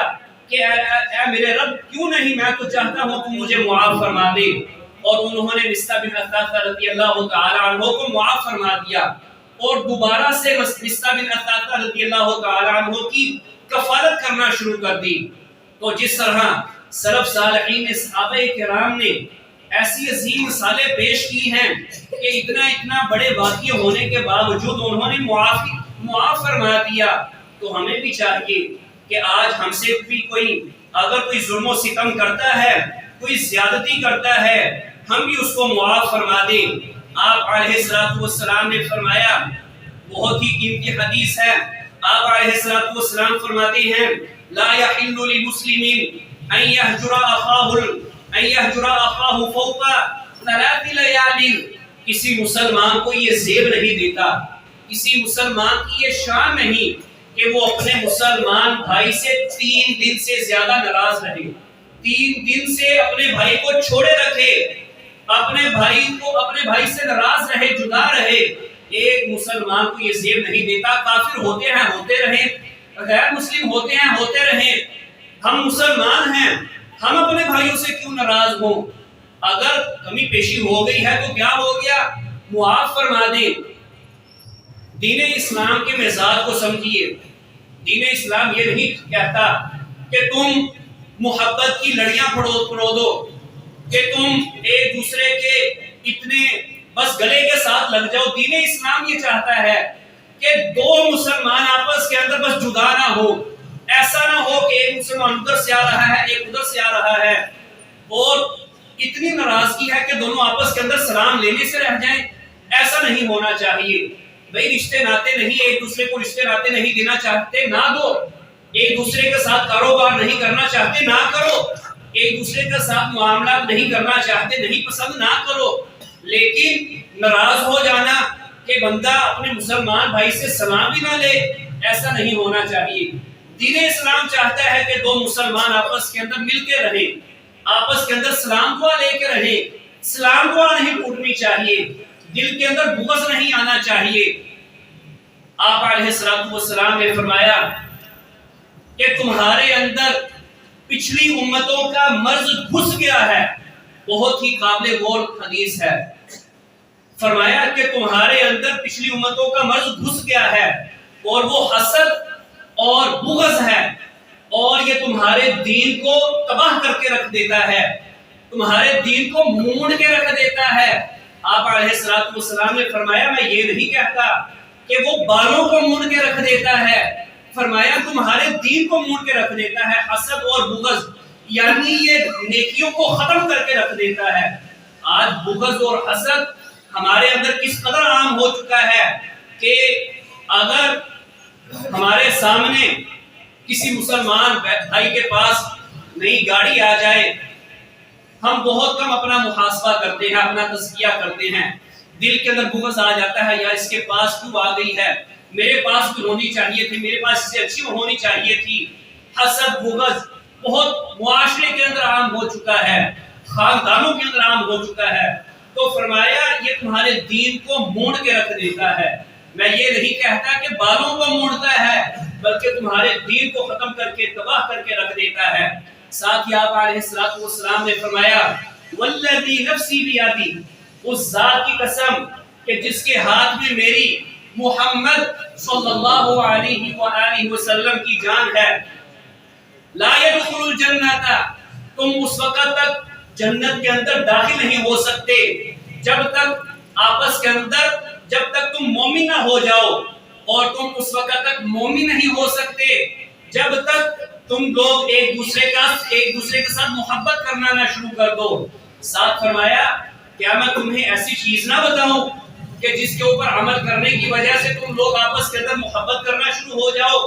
A: کہ اے میرے رب کیوں نہیں, میں تو چاہتا ہوں تم مجھے معاف فرما دے. اور انہوں نے مصطح بن اثاثہ رضی اللہ تعالی عنہ کو معاف فرما دیا اور دوبارہ سے مصطح بن اثاثہ رضی اللہ تعالی عنہ کی کفالت کرنا شروع کر دی. تو جس طرح سلف صالحین صحابہ کرام نے ایسی عظیم مثالیں پیش کی ہیں کہ اتنا بڑے واقعے ہونے کے باوجود انہوں نے معاف فرما دیا, تو ہمیں بھی چاہیے کہ آج ہم سے بھی کوئی اگر کوئی ظلم و ستم کرتا ہے, کوئی زیادتی کرتا ہے, ہم بھی اس کو معاف فرما دیں. آپ علیہ الصلوۃ والسلام نے فرمایا, بہت ہی قیمتی حدیث ہے, آپ علیہ الصلوۃ والسلام فرماتے ہیں لا يحل للمسلم ان يهجر اخاه فوق 3 ليال. کسی مسلمان کو یہ زیب نہیں دیتا, کسی مسلمان کی یہ شان نہیں کہ وہ اپنے مسلمان بھائی سے 3 دن سے زیادہ ناراض رہے, 3 دن سے اپنے بھائی کو چھوڑے رکھے, اپنے بھائی سے ناراض رہے, جدا رہے. ایک مسلمان کو یہ زیب نہیں دیتا. کافر ہوتے ہیں ہوتے رہیں, غیر مسلم ہوتے ہیں ہوتے رہیں, ہم مسلمان ہیں, ہم اپنے بھائیوں سے کیوں ناراض ہوں؟ اگر کمی پیشی ہو گئی ہے تو کیا ہو گیا, معاف فرما دیں. دین اسلام کے مزاج کو سمجھیے. دین اسلام یہ نہیں کہتا کہ تم محبت کی لڑیاں پھڑو دو, کہ تم ایک دوسرے کے اتنے بس گلے کے ساتھ لگ جاؤ. دین اسلام یہ چاہتا ہے کہ 2 مسلمان آپس کے اندر بس جدا نہ ہو. ایسا نہ ہو کہ ایک مسلمان ادھر سے آ رہا ہے ایک ادھر سے آ رہا ہے اور اتنی ناراضگی ہے کہ دونوں آپس کے اندر سلام لینے سے رہ جائیں. ایسا نہیں ہونا چاہیے. بھئی رشتے ناتے نہیں, ایک دوسرے کو رشتے ناتے نہیں دینا چاہتے نہ دو, ایک دوسرے کے ساتھ کاروبار نہیں کرنا چاہتے نہ کرو, ایک دوسرے کے ساتھ معاملات نہیں کرنا چاہتے نہیں پسند نہ کرو. لیکن ناراض ہو جانا کہ بندہ اپنے مسلمان بھائی سے سلام بھی نہ لے, ایسا نہیں ہونا چاہیے. دین اسلام چاہتا ہے کہ 2 مسلمان آپس کے اندر مل کے رہیں, آپس کے اندر سلام دعا لے کے رہیں. سلام دعا نہیں ٹوٹنی چاہیے, دل کے اندر بغض نہیں آنا چاہیے. آپ علیہ الصلوۃ والسلام نے فرمایا کہ تمہارے اندر پچھلی امتوں کا مرض گھس گیا ہے. بہت ہی قابل غور حدیث ہے. فرمایا کہ تمہارے اندر پچھلی امتوں کا مرض گھس گیا ہے اور وہ حسد اور بغض ہے, اور یہ تمہارے دین کو تباہ کر کے رکھ دیتا ہے, تمہارے دین کو مونڈ کے رکھ دیتا ہے. آپ علیہ الصلوۃ والسلام نے فرمایا میں یہ نہیں کہتا کہ وہ بالوں کو مونڈ کے رکھ دیتا ہے, فرمایا تمہارے دین کو مونڈ کے رکھ دیتا ہے. حسد اور بغض یعنی یہ نیکیوں کو ختم کر کے رکھ دیتا ہے. آج بغض اور حسد ہمارے اندر کس قدر عام ہو چکا ہے کہ اگر ہمارے سامنے کسی مسلمان بھائی کے پاس نئی گاڑی آ جائے, ہم بہت کم اپنا محاسبہ کرتے ہیں, اپنا تزکیہ کرتے ہیں. دل کے اندر بغض آ جاتا ہے, یا اس کے پاس کیوں آ گئی ہے, میرے پاس بھی ہونی چاہیے تھی, میرے پاس اس سے اچھی ہونی چاہیے تھی. حسد بغض بہت معاشرے کے اندر عام ہو چکا ہے, خاندانوں کے اندر عام ہو چکا ہے. تو فرمایا یہ تمہارے دین کو مونڈ کے رکھ دیتا ہے. میں یہ نہیں کہتا کہ بالوں کو مونڈتا ہے, بلکہ تمہارے دین کو ختم کر کے تباہ کر کے رکھ دیتا ہے. ساتھ ہی آپ علیہ السلام نے فرمایا والذی نفسی بیدی، اس ذات کی قسم کہ جس کے ہاتھ میں میری محمد صلی اللہ علیہ وآلہ وسلم کی جان ہے، لا يدخل الجنہ، تم اس وقت تک جنت کے اندر داخل نہیں ہو سکتے جب تک آپس کے اندر، جب تک تم مومن نہ ہو جاؤ، اور تم اس وقت تک مومن نہیں ہو سکتے جب تک تم لوگ ایک دوسرے کے ساتھ محبت کرنا نہ شروع کر دو۔ ساتھ فرمایا کیا میں تمہیں ایسی چیز نہ بتاؤں کہ جس کے اوپر عمل کرنے کی وجہ سے تم لوگ آپس کے اندر محبت کرنا شروع ہو جاؤ؟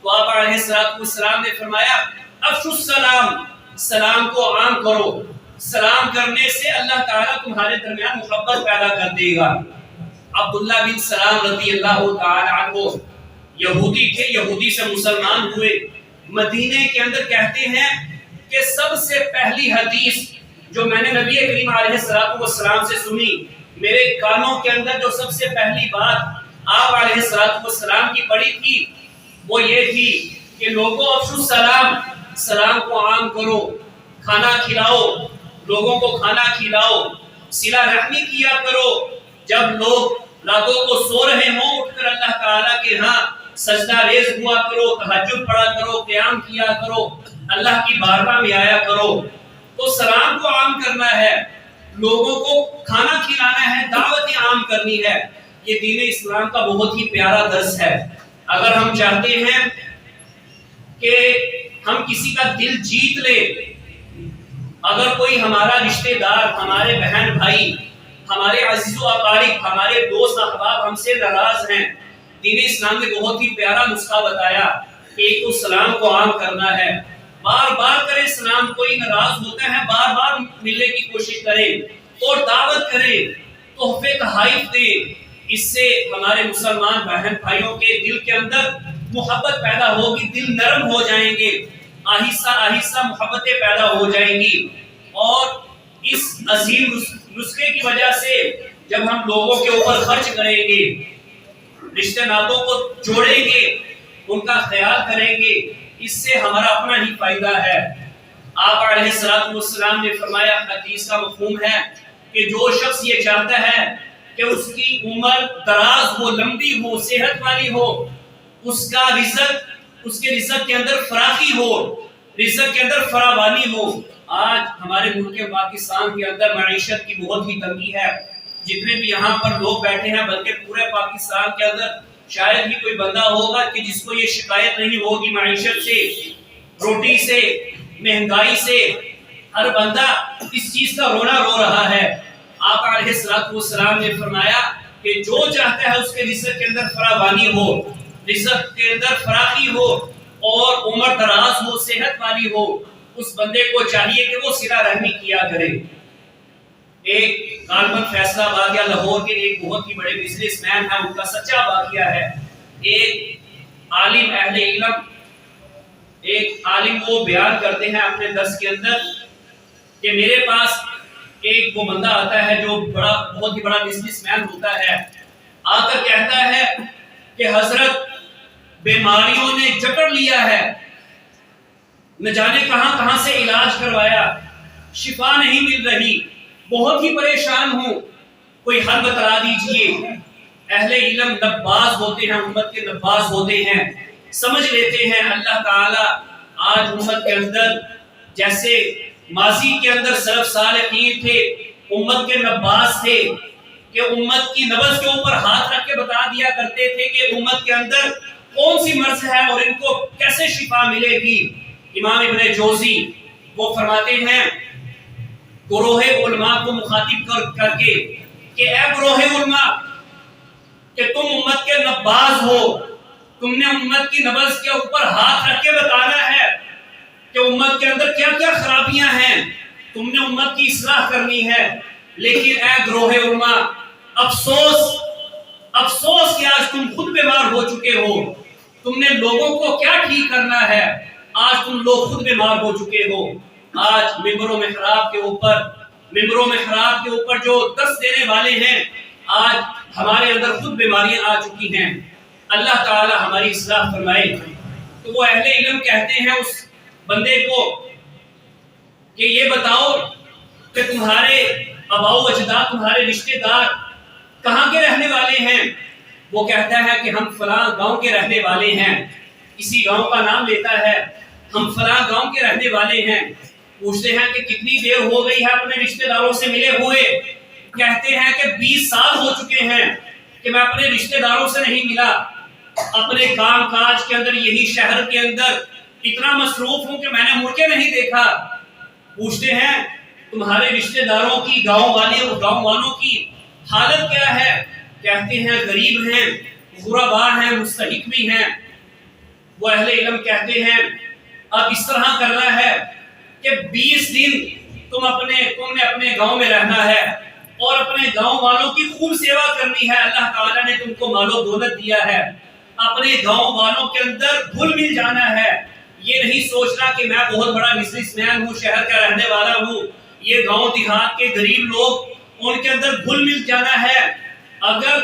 A: تو آپ علیہ السلام نے فرمایا افشوا السلام، سلام کو عام کرو، سلام کرنے سے اللہ تعالیٰ تمہارے درمیان محبت پیدا کر دے گا۔ عبداللہ بن سلام رضی اللہ تعالی عنہ یہودی تھے، یہودی سے مسلمان ہوئے، مدینے کے اندر کہتے ہیں کہ سب سے پہلی حدیث جو میں نے نبی کریم علیہ السلام سے سنی، میرے کانوں کے اندر جو سب سے پہلی بات آپ علیہ السلام کی پڑی تھی وہ یہ تھی کہ لوگوں افشوا السلام، سلام کو عام کرو، کھانا کھلاؤ، لوگوں کو کھانا کھلاؤ، صلہ رحمی کیا کرو، جب لوگ راتوں کو سو رہے ہوں اٹھ کر اللہ تعالیٰ کے ہاں سجدہ ریز ہوا کرو، تہجد پڑھا کرو، قیام کیا کرو، اللہ کی بارگاہ میں آیا کرو۔ تو سلام کو عام کرنا ہے، لوگوں کو کھانا کھلانا ہے، دعوت عام کرنی ہے، یہ دین اسلام کا بہت ہی پیارا درس ہے۔ اگر ہم چاہتے ہیں کہ ہم کسی کا دل جیت لے، اگر کوئی ہمارا رشتہ دار، ہمارے بہن بھائی، ہمارے عزیز و اقارب، ہمارے دوست احباب ہم سے ناراض ہیں، دین اسلام نے بہت ہی پیارا نسخہ بتایا کہ ایک تو سلام کو عام کرنا ہے، بار بار کریں سلام، کوئی ناراض ہوتا ہے بار بار ملنے کی کوشش کریں اور دعوت کریں، تحفے تحائف دیں، اس سے ہمارے مسلمان بہن بھائیوں کے دل کے اندر محبت پیدا ہوگی، دل نرم ہو جائیں گے، آہستہ آہستہ محبتیں پیدا ہو جائیں گی، اور اس عظیم نسخے کی وجہ سے جب ہم لوگوں کے اوپر خرچ کریں گے، رشتہ ناتوں کو جوڑیں گے، ان کا خیال کریں گے، اس سے ہمارا اپنا ہی فائدہ ہے۔ آپ علیہ السلام نے فرمایا، حدیث کا مفہوم ہے کہ جو شخص یہ چاہتا ہے کہ اس کی عمر دراز ہو، لمبی ہو، صحت والی ہو، اس کا رزق، اس کے رزق کے اندر فراخی ہو، رزق کے اندر فراوانی ہو۔ آج ہمارے ملک پاکستان کے اندر معیشت کی بہت ہی تنگی ہے، جتنے بھی یہاں پر لوگ بیٹھے ہیں بلکہ پورے پاکستان کے اندر شاید ہی کوئی بندہ ہوگا کہ جس کو یہ شکایت نہیں ہوگی معیشت سے، روٹی سے، مہنگائی سے، ہر بندہ اس چیز کا رونا رو رہا ہے۔ آپ علیہ السلام نے فرمایا کہ جو چاہتا ہے اس کے رزق کے اندر فراوانی ہو، رزق کے اندر فراخی ہو اور عمر دراز ہو، صحت والی ہو، اس بندے کو چاہیے کہ وہ صلہ رحمی کیا کرے۔ ایک غالباً فیصلہ آباد یا لاہور کے ایک بہت ہی بڑے بزنس مین ہے، ان کا سچا واقعہ ہے۔ ایک عالم اہل علم، ایک عالم وہ بیان کرتے ہیں اپنے درس کے اندر کہ میرے پاس ایک وہ بندہ آتا ہے جو بہت ہی بڑا بزنس مین ہوتا ہے، آ کر کہتا ہے کہ حضرت بیماریوں نے جکڑ لیا ہے، نہ جانے کہاں کہاں سے علاج کروایا، شفا نہیں مل رہی، بہت ہی پریشان ہوں، کوئی حل بتا دیجئے۔ اہل علم نباز ہوتے ہیں، امت کے نباز ہوتے ہیں، سمجھ لیتے ہیں اللہ تعالیٰ آج امت کے اندر جیسے ماضی کے اندر سلف صالحین تھے، امت کے نباز تھے کہ امت کی نبض کے اوپر ہاتھ رکھ کے بتا دیا کرتے تھے کہ امت کے اندر کون سی مرض ہے اور ان کو کیسے شفا ملے گی۔ امام ابن جوزی وہ فرماتے ہیں گروہ علماء کو مخاطب کر کے کہ اے گروہ علماء، کہ تم امت کے نباز ہو، تم نے امت کی نبض کے اوپر ہاتھ رکھ کے بتانا ہے کہ امت کے اندر کیا کیا خرابیاں ہیں، تم نے امت کی اصلاح کرنی ہے۔ لیکن اے گروہ علماء، افسوس کہ آج تم خود بیمار ہو چکے ہو، تم نے لوگوں کو کیا ٹھیک کرنا ہے، آج تم لوگ خود بیمار ہو چکے ہو۔ آج ممبروں محراب کے اوپر جو درس دینے والے ہیں، آج ہمارے اندر خود بیماریاں آ چکی ہیں، اللہ تعالی ہماری اصلاح فرمائے۔ تو وہ اہل علم کہتے ہیں اس بندے کو کہ یہ بتاؤ کہ تمہارے آباء و اجداد، تمہارے رشتے دار کہاں کے رہنے والے ہیں؟ وہ کہتا ہے کہ ہم فلاں گاؤں کے رہنے والے ہیں، کسی گاؤں کا نام لیتا ہے، ہم فلاں گاؤں کے رہنے والے ہیں۔ پوچھتے ہیں کہ کتنی دیر ہو گئی ہے اپنے رشتے داروں سے ملے ہوئے؟ کہتے ہیں کہ 20 سال ہو چکے ہیں کہ میں اپنے رشتے داروں سے نہیں ملا، اپنے کام کاج کے اندر، یہی شہر کے اندر اتنا مصروف ہوں کہ میں نے مڑ کے نہیں دیکھا۔ پوچھتے ہیں تمہارے رشتے داروں کی، گاؤں والوں کی حالت کیا ہے؟ کہتے ہیں غریب ہیں، غربا ہیں، مستحق بھی ہیں۔ وہ اہل علم کہتے ہیں اب اس طرح کرنا ہے کہ 20 دن تم نے اپنے گاؤں میں رہنا ہے اور اپنے گاؤں والوں کی خوب سیوا کرنی ہے۔ اللہ تعالیٰ نے تم کو مال و دولت دیا ہے، اپنے گاؤں والوں کے اندر گھل مل جانا ہے۔ یہ نہیں سوچنا کہ میں بہت بڑا بزنس مین ہوں، شہر کا رہنے والا ہوں۔ یہ گاؤں دیہات کے غریب لوگ، ان کے اندر گھل مل جانا ہے۔ اگر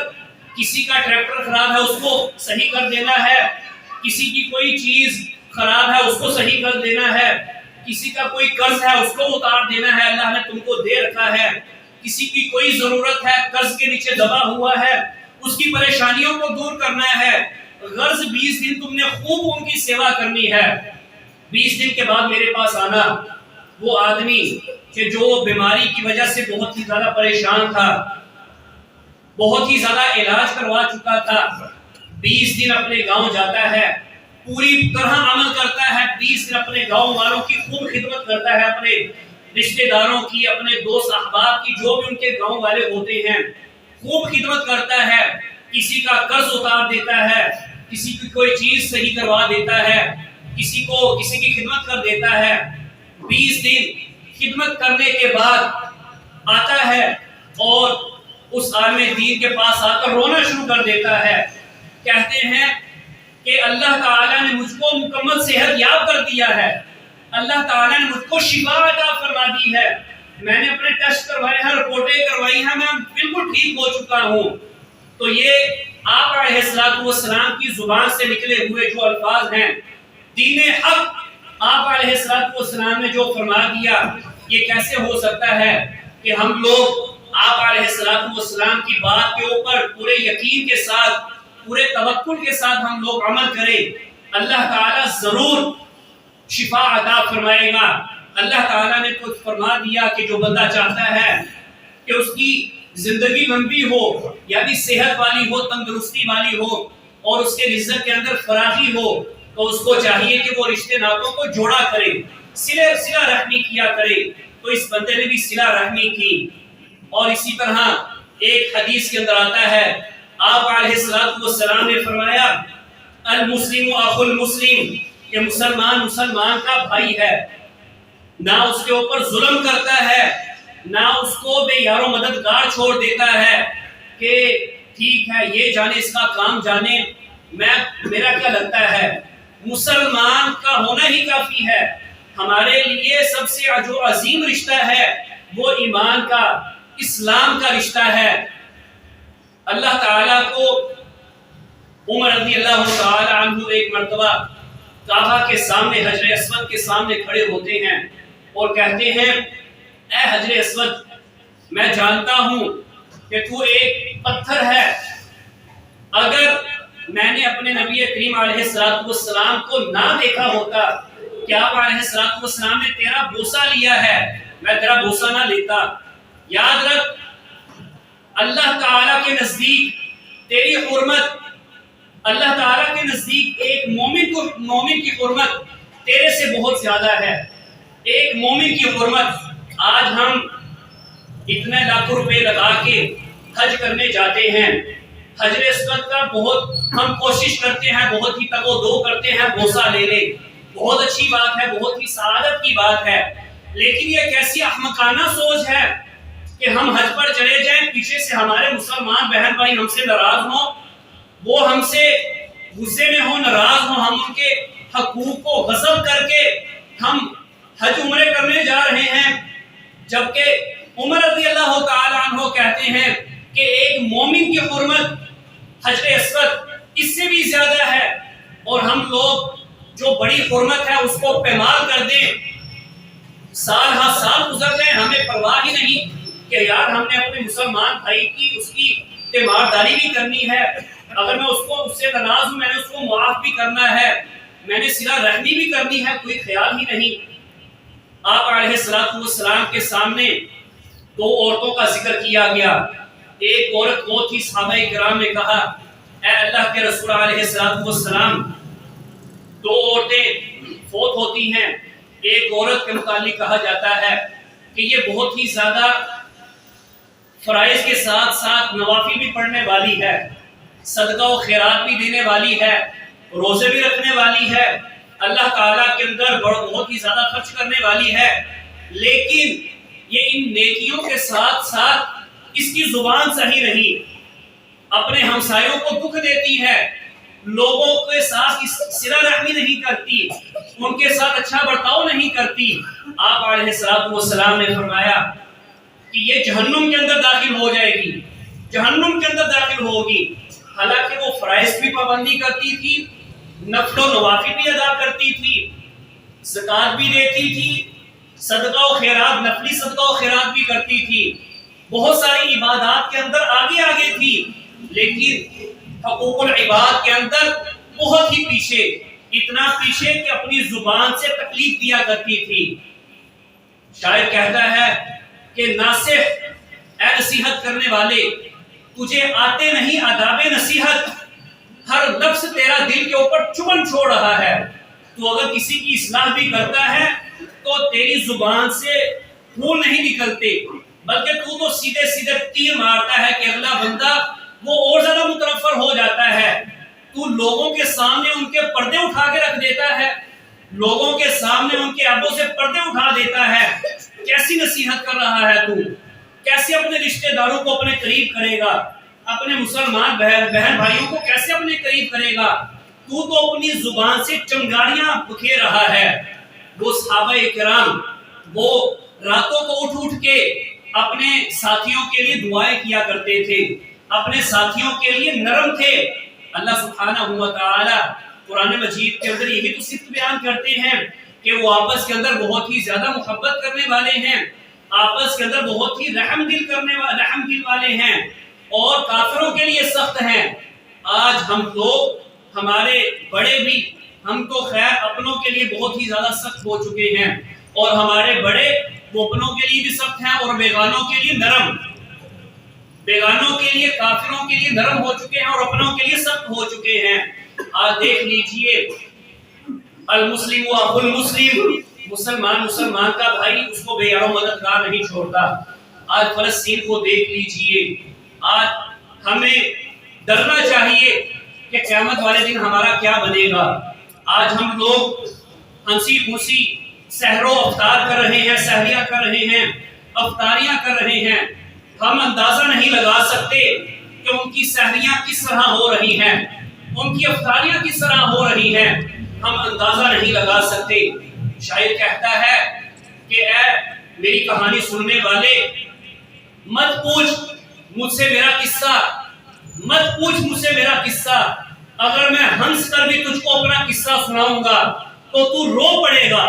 A: کسی کا ٹریکٹر خراب ہے اس کو صحیح کر دینا ہے، کسی کی کوئی چیز خراب ہے اس کو صحیح کر دینا ہے، کسی کا کوئی قرض ہے اس کو اتار دینا ہے، اللہ نے تم کو دے رکھا ہے۔ کسی کی کوئی ضرورت ہے، قرض کے نیچے دبا ہوا ہے، اس کی پریشانیوں کو دور کرنا ہے۔ غرض 20 دن تم نے خوب ان کی سیوا کرنی ہے۔ 20 دن کے بعد میرے پاس آنا۔ وہ آدمی کہ جو بیماری کی وجہ سے بہت ہی زیادہ پریشان تھا، بہت ہی زیادہ علاج کروا چکا تھا، 20 دن اپنے گاؤں جاتا ہے، پوری طرح عمل کرتا ہے، 20 دن اپنے گاؤں والوں کی خوب خدمت کرتا ہے، اپنے رشتے داروں کی، اپنے دوست احباب کی، جو بھی ان کے گاؤں والے ہوتے ہیں خوب خدمت کرتا ہے۔ کسی کا قرض اتار دیتا ہے، کسی کی کوئی چیز صحیح کروا دیتا ہے، کسی کی خدمت کر دیتا ہے۔ 20 دن خدمت کرنے کے بعد آتا ہے اور اس عالم دین کے پاس آ کر رونا شروع کر دیتا ہے۔ کہتے ہیں کہ اللہ تعالیٰ نے مجھ کو مکمل صحت یاب کر دیا ہے، اللہ تعالیٰ نے مجھ کو شفا عطا فرما دی ہے، میں نے اپنے ٹیسٹ کروائے ہیں، رپورٹیں کروائی ہیں، میں بالکل ٹھیک ہو چکا ہوں۔ تو یہ آپ علیہ السلام کی زبان سے نکلے ہوئے جو الفاظ ہیں، دین حق آپ علیہ السلام نے جو فرما دیا، یہ کیسے ہو سکتا ہے کہ ہم لوگ آپ علیہ السلام کی بات کے اوپر پورے یقین کے ساتھ، پورے توکل کے ساتھ ہم لوگ عمل کریں؟ اللہ تعالیٰ ضرور شفا عطا فرمائے گا۔ اللہ تعالیٰ نے کچھ فرما دیا کہ جو بندہ چاہتا ہے کہ اس کی زندگی لمبی ہو، یعنی صحت والی ہو، تندرستی والی ہو، اور اس کے رزق کے اندر فراخی ہو، تو اس کو چاہیے کہ وہ رشتے ناتوں کو جوڑا کرے، صلہ رحمی کیا کرے۔ تو اس بندے نے بھی صلہ رحمی کی۔ اور اسی طرح ایک حدیث کے اندر آتا ہے، آپ علیہ السلام نے فرمایا المسلم اخو المسلم، کہ مسلمان کا بھائی ہے، نہ اس کے اوپر ظلم کرتا ہے، نہ اس کو بے یار و مددگار چھوڑ دیتا ہے کہ ٹھیک ہے یہ جانے، اس کا کام جانے، میرا کیا لگتا ہے۔ مسلمان کا ہونا ہی کافی ہے۔ ہمارے لیے سب سے جو عظیم رشتہ ہے وہ ایمان کا، اسلام کا رشتہ ہے۔ اللہ تعالیٰ کو عمر رضی اللہ تعالی عنہ ایک مرتبہ کعبہ کے سامنے، حجر اسود کے سامنے کھڑے ہوتے ہیں اور کہتے ہیں اے حجر اسود، میں جانتا ہوں کہ تو ایک پتھر ہے، اگر میں نے اپنے نبی کریم علیہ السلام کو نہ دیکھا ہوتا کہ آپ علیہ السلام نے تیرا بوسہ لیا ہے، میں تیرا بوسہ نہ لیتا۔ یاد رکھ، اللہ تعالیٰ کے نزدیک تیری حرمت، اللہ تعالیٰ کے نزدیک ایک مومن کی حرمت تیرے سے بہت زیادہ ہے۔ ایک مومن کی حرمت، آج ہم اتنے لاکھ روپے لگا کے حج کرنے جاتے ہیں، حجر اسود کا بہت ہم کوشش کرتے ہیں، بہت ہی تگ و دو کرتے ہیں بوسہ لے لیں، بہت اچھی بات ہے، بہت ہی سعادت کی بات ہے، لیکن یہ کیسی احمقانہ سوچ ہے کہ ہم حج پر چلے جائیں، پیچھے سے ہمارے مسلمان بہن بھائی ہم سے ناراض ہوں، وہ ہم سے غصے میں ہوں، ناراض ہوں، ہم ان کے حقوق کو غصب کر کے ہم حج عمرے کرنے جا رہے ہیں، جبکہ عمر رضی اللہ تعالی عنہ کہتے ہیں کہ ایک مومن کی حرمت حجر اسود اس سے بھی زیادہ ہے، اور ہم لوگ جو بڑی حرمت ہے اس کو پامال کر دیں۔ سال ہاں سال گزر گئے، ہمیں پرواہ ہی نہیں کہ یار ہم نے اپنے مسلمان بھائی کی اس کی تیمارداری بھی کرنی ہے، اگر میں اس سے ناراض ہوں میں نے اس کو معاف بھی کرنا ہے، میں نے صلہ رحمی بھی کرنی ہے، کوئی خیال ہی نہیں۔ آپ علیہ السلام کے سامنے دو عورتوں کا ذکر کیا گیا۔ ایک عورت وہ تھی، صحابہ کرام نے کہا اے اللہ کے رسول علیہ السلام، دو عورتیں فوت ہوتی ہیں، ایک عورت کے متعلق کہا جاتا ہے کہ یہ بہت ہی زیادہ فرائض کے ساتھ ساتھ نوافل بھی پڑھنے والی ہے، صدقہ و خیرات بھی دینے والی ہے، روزے بھی رکھنے والی ہے، اللہ تعالیٰ کے اندر بہت ہی زیادہ خرچ کرنے والی ہے، لیکن یہ ان نیکیوں کے ساتھ ساتھ اس کی زبان صحیح نہیں، اپنے ہمسایوں کو دکھ دیتی ہے، لوگوں کے ساتھ صلہ رحمی نہیں کرتی، ان کے ساتھ اچھا برتاؤ نہیں کرتی۔ آپ علیہ السلام نے فرمایا کہ یہ جہنم کے اندر داخل ہو جائے گی، جہنم کے اندر داخل ہوگی۔ حالانکہ وہ فرائض بھی پابندی کرتی تھی، نفل و نوافل بھی ادا کرتی تھی، زکوٰۃ بھی دیتی تھی، صدقہ و خیرات، نفلی صدقہ و خیرات بھی کرتی تھی، بہت ساری عبادات کے اندر آگے آگے تھی، لیکن حقوق العباد کے اندر بہت ہی پیچھے، اتنا پیچھے کہ اپنی زبان سے تکلیف دیا کرتی تھی۔ شاعر کہتا ہے کہ ناصح اے نصیحت کرنے والے، تجھے آتے نہیں آداب نصیحت، ہر لفظ تیرا دل کے اوپر چبھن چھوڑ رہا ہے، تو اگر کسی کی اصلاح بھی کرتا ہے تو تیری زبان سے پھول نہیں نکلتے، بلکہ تو سیدھے سیدھے تیر مارتا ہے کہ اگلا بندہ وہ اور زیادہ متنفر ہو جاتا ہے، تو لوگوں کے سامنے ان کے پردے اٹھا کے رکھ دیتا ہے، لوگوں کے سامنے ان کے ابوں سے پردے اٹھا دیتا ہے۔ کیسی نصیحت کر رہا ہے تو؟ کیسے اپنے رشتہ داروں کو اپنے قریب کرے گا؟ اپنے مسلمان بہن بھائیوں کو کیسے اپنے قریب کرے گا؟ تو اپنی زبان سے چنگاریاں بکھیر رہا ہے۔ وہ صحابہ کرام وہ راتوں کو اٹھ کے اپنے ساتھیوں کے لیے دعائیں کیا کرتے تھے، اپنے ساتھیوں کے لیے نرم تھے۔ اللہ سبحانہ و تعالی قرآن مجید کے اندر یہی تو صفت بیان کرتے ہیں کہ وہ آپس کے اندر بہت ہی زیادہ محبت کرنے والے ہیں، آپس کے اندر بہت ہی رحم دل والے ہیں، اور کافروں کے لیے سخت ہیں۔ آج ہم لوگ، ہمارے بڑے بھی، ہم تو خیر اپنوں کے لیے بہت ہی زیادہ سخت ہو چکے ہیں، اور ہمارے بڑے وہ اپنوں کے لیے بھی سخت ہیں اور بیگانوں کے لیے نرم، بیگانوں کے لیے، کافروں کے لیے نرم ہو چکے ہیں اور اپنوں کے لیے سخت ہو چکے ہیں۔ آج دیکھ لیجئے، المسلم و اخو المسلم، مسلمان کا بھائی اس کو بے یار و مددگار نہیں چھوڑتا۔ آج فلسطین کو دیکھ لیجئے، آج ہمیں ڈرنا چاہیے کہ قیامت والے دن ہمارا کیا بنے گا۔ آج ہم لوگ ہنسی خوشی سحر و افطار کر رہے ہیں، سحریاں کر رہے ہیں، افطاریاں کر رہے ہیں، ہم اندازہ نہیں لگا سکتے کہ ان کی سحریاں کس طرح ہو رہی ہیں، ان کی افطاریاں کس طرح ہو رہی ہیں، ہم اندازہ نہیں لگا سکتے۔ شاعر کہتا ہے کہ اے میری کہانی سننے والے، مت پوچھ مجھ سے میرا قصہ، مت پوچھ مجھ سے میرا قصہ، اگر میں ہنس کر بھی تجھ کو اپنا قصہ سناؤں گا تو رو پڑے گا۔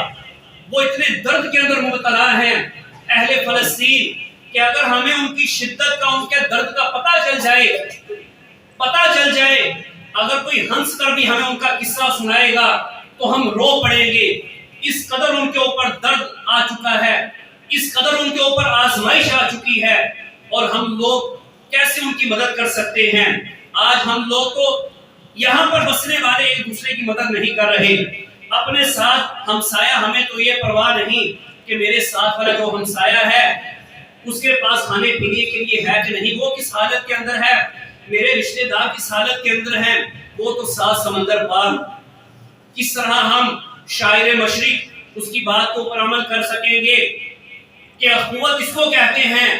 A: وہ اتنے درد کے اندر مبتلا ہیں اہل فلسطین کہ اگر ہمیں ان کی شدت کا، ان کے درد کا پتہ چل جائے، اگر کوئی ہنس کر بھی ہمیں ان کا قصہ سنائے گا تو ہم رو پڑیں گے۔ اس قدر ان کے اوپر درد آ چکا ہے، اس قدر ان کے اوپر آزمائش آ چکی ہے، اور ہم لوگ کیسے ان کی مدد کر سکتے ہیں؟ آج ہم لوگ تو یہاں پر بسنے والے ایک دوسرے کی مدد نہیں کر رہے، اپنے ساتھ ہمسایہ، ہمیں تو یہ پرواہ نہیں کہ میرے ساتھ والا جو ہمسایہ ہے اس کے پاس کھانے پینے کے لیے ہے کہ نہیں، وہ کس حالت کے اندر ہے، میرے رشتہ دار کس حالت کے اندر ہیں، وہ تو سات سمندر پار۔ کس طرح ہم شاعر مشرق اس کی بات کو پر عمل کر سکیں گے کہ اخوت اس کو کہتے ہیں،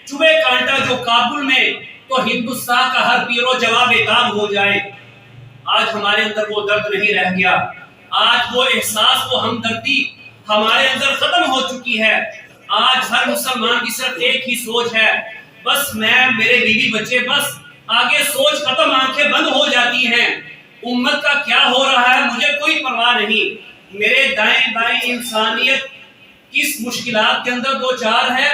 A: چبھے کانٹا جو کابل میں تو ہندوستان کا ہر پیر و جواب کام ہو جائے۔ آج ہمارے اندر وہ درد نہیں رہ گیا، آج وہ احساس، وہ ہمدردی ہمارے اندر ختم ہو چکی ہے۔ آج ہر مسلمان کی صرف ایک ہی سوچ ہے، بس میں، میرے بیوی بچے، بس آگے سوچ ختم، آنکھیں بند ہو جاتی ہیں۔ امت کا کیا ہو رہا ہے مجھے کوئی پرواہ نہیں، میرے دائیں بائیں انسانیت کس مشکلات کے اندر دو چار ہے،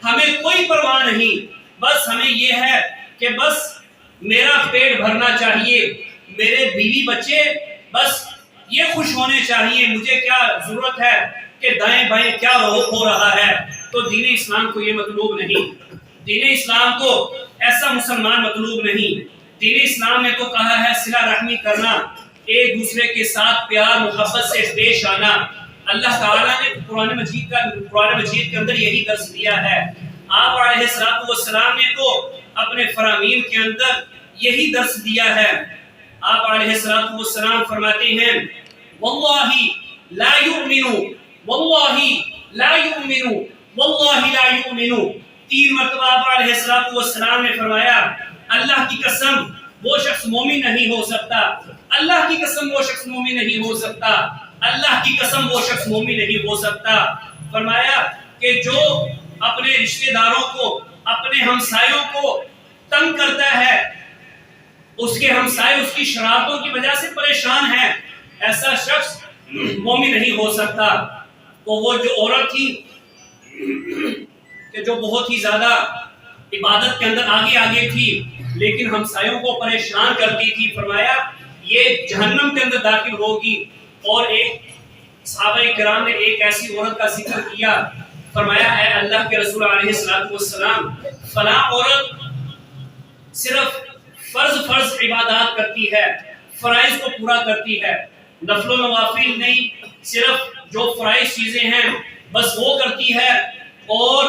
A: ہمیں کوئی پرواہ نہیں، بس ہمیں یہ ہے کہ بس میرا پیٹ بھرنا چاہیے، میرے بیوی بچے بس یہ خوش ہونے چاہیے، مجھے کیا ضرورت ہے کہ دائیں بائیں کیا ہو رہا ہے۔ تو دین اسلام کو یہ مطلوب نہیں، دین اسلام کو ایسا مسلمان مطلوب نہیں۔ دین اسلام نے تو کہا ہے صلہ رحمی کرنا، ایک دوسرے کے ساتھ پیار محبت سے پیش آنا۔ اللہ تعالیٰ نے قرآن مجید کے اندر یہی درس دیا ہے، آپ علیہ السلام نے تو اپنے فرامین کے اندر یہی درس دیا ہے۔ آپ علیہ السلام فرماتے ہیں واللہ لا یؤمنو، واللہ لا یؤمنو، واللہ لا یؤمنو، 3 مرتبہ آپ علیہ السلام نے فرمایا اللہ کی قسم وہ شخص مومن نہیں ہو سکتا، اللہ کی قسم وہ شخص مومن نہیں ہو سکتا، اللہ کی قسم وہ شخص مومن نہیں ہو سکتا۔ فرمایا کہ جو اپنے رشتہ داروں کو، اپنے ہمسایوں کو تنگ کرتا ہے، اس کے ہمسائے اس کی شرارتوں کی وجہ سے پریشان ہے، ایسا شخص مومن نہیں ہو سکتا۔ تو وہ جو عورت تھی کہ جو بہت ہی زیادہ عبادت کے اندر آگے تھی لیکن ہمسایوں کو پریشان کرتی تھی، فرمایا یہ جہنم کے اندر داخل ہوگی۔ اور ایک صحابہ کرام نے ایک ایسی عورت کا ذکر کیا، فرمایا اے اللہ کے رسول علیہ السلام، فلاں عورت صرف فرض عبادات کرتی ہے، فرائض کو پورا کرتی ہے، نفل و نوافل نہیں، صرف جو فرائض چیزیں ہیں بس وہ کرتی ہے، اور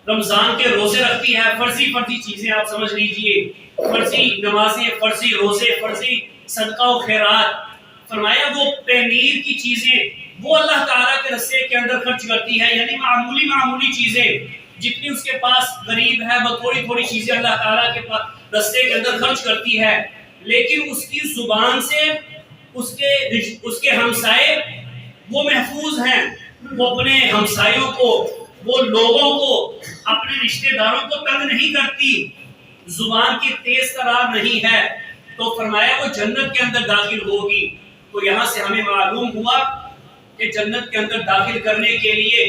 A: رمضان کے روزے رکھتی ہے، فرضی چیزیں آپ سمجھ لیجئے، فرضی نمازیں، فرضی روزے، فرضی صدقہ و خیرات۔ فرمایا وہ پنیر کی چیزیں وہ اللہ تعالیٰ کے رستے کے اندر خرچ کرتی ہے، یعنی معمولی چیزیں جتنی اس کے پاس غریب ہے وہ تھوڑی چیزیں اللہ تعالیٰ کے پاس رستے کے اندر خرچ کرتی ہے، لیکن اس کی زبان سے اس کے ہمسائے وہ محفوظ ہیں، وہ اپنے ہمسایوں کو، وہ لوگوں کو، اپنے رشتہ داروں کو تنگ نہیں کرتی، زبان کی تیز ترار نہیں ہے، تو فرمایا وہ جنت کے اندر داخل ہوگی۔ تو یہاں سے ہمیں معلوم ہوا کہ جنت کے اندر داخل کرنے کے لیے،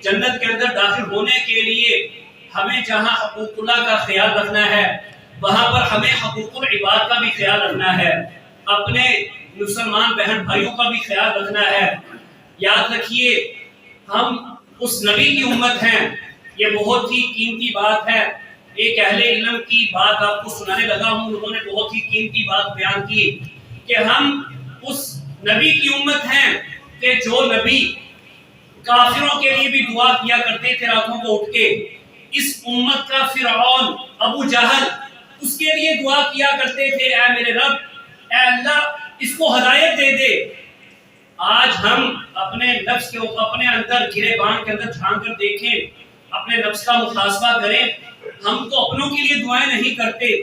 A: جنت کے اندر داخل ہونے کے لیے ہمیں جہاں حقوق اللہ کا خیال رکھنا ہے وہاں پر ہمیں حقوق العباد کا بھی خیال رکھنا ہے، اپنے مسلمان بہن بھائیوں کا بھی خیال رکھنا ہے۔ یاد رکھیے ہم اس نبی کی امت ہیں، یہ بہت ہی قیمتی بات ہے۔ ایک اہل علم کی بات آپ کو سنانے لگا ہوں، انہوں نے بہت ہی قیمتی بات بیان کی کہ ہم اس نبی کی امت ہیں کہ جو نبی کافروں کے لیے بھی دعا کیا کرتے تھے راتوں کو اٹھ کے۔ اس امت کا فرعون ابو جہل اس کے لیے دعا کیا کرتے تھے، اے میرے رب، اے اللہ اس کو ہدایت دے دے۔ آج ہم اپنے نفس کے اپنے اندر گرے بان کے اندر جھانک کر دیکھیں، اپنے نفس کا محاسبہ کریں، ہم تو اپنوں کے لیے دعائیں نہیں کرتے،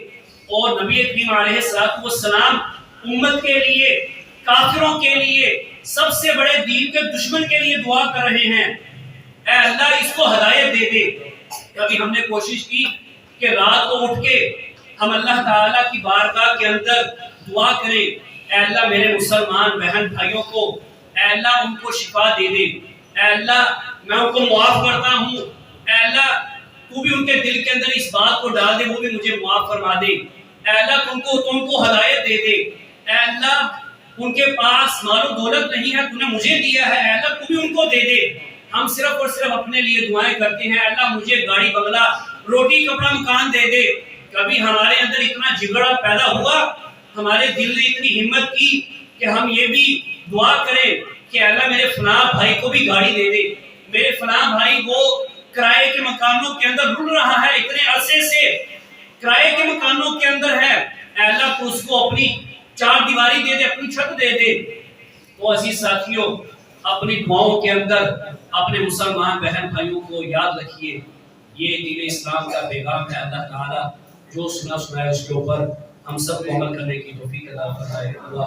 A: اور نبی کریم علیہ السلام امت کے لیے، کافروں کے لیے، سب سے بڑے دین کے دشمن کے لیے دعا کر رہے ہیں، اے اللہ اس کو ہدایت دے دے۔ کبھی ہم نے کوشش کی کہ رات کو اٹھ کے ہم اللہ تعالیٰ کی بارگاہ کے اندر دعا کریں، اے اللہ میرے مسلمان بہن بھائیوں کو، اے اللہ ان کو شفا دے دے، اے اللہ میں ان کو معاف کرتا ہوں، اے اللہ تو بھی ان کے دل کے اندر اس بات کو ڈال دے، وہ بھی مجھے معاف فرما دے، اے اللہ تم کو ہدایت دے دے، اے اللہ ان کے پاس مال و دولت نہیں ہے، تو نے مجھے دیا ہے، اے اللہ تو بھی ان کو دے دے۔ ہم صرف اور صرف اپنے لیے دعائیں کرتے ہیں، اللہ مجھے گاڑی بنگلہ، روٹی کپڑا مکان دے دے۔ کبھی ہمارے اندر اتنا جگڑا پیدا ہوا، ہمارے دل نے اتنی ہمت کی کہ ہم یہ بھی دعا کریں کہ اللہ میرے فلاں بھائی کو بھی گاڑی دے دے، میرے فلاں بھائی وہ کرائے کے مکانوں کے اندر رل رہا ہے، اتنے عرصے سے کرائے کے مکانوں کے اندر ہے، اے اللہ تو اس کو اپنی چار دیواری دے دے، اپنی چھت دے دے۔ تو عزیز ساتھیوں، اپنی دعاؤں کے اندر اپنے مسلمان بہن بھائیوں کو یاد رکھیے، یہ دین اسلام کا پیغام ہے۔ اللہ تعالیٰ جو سنا ہے اس کے اوپر ہم سب کو عمل کرنے کی توفیق عطا فرمائے۔ اللہ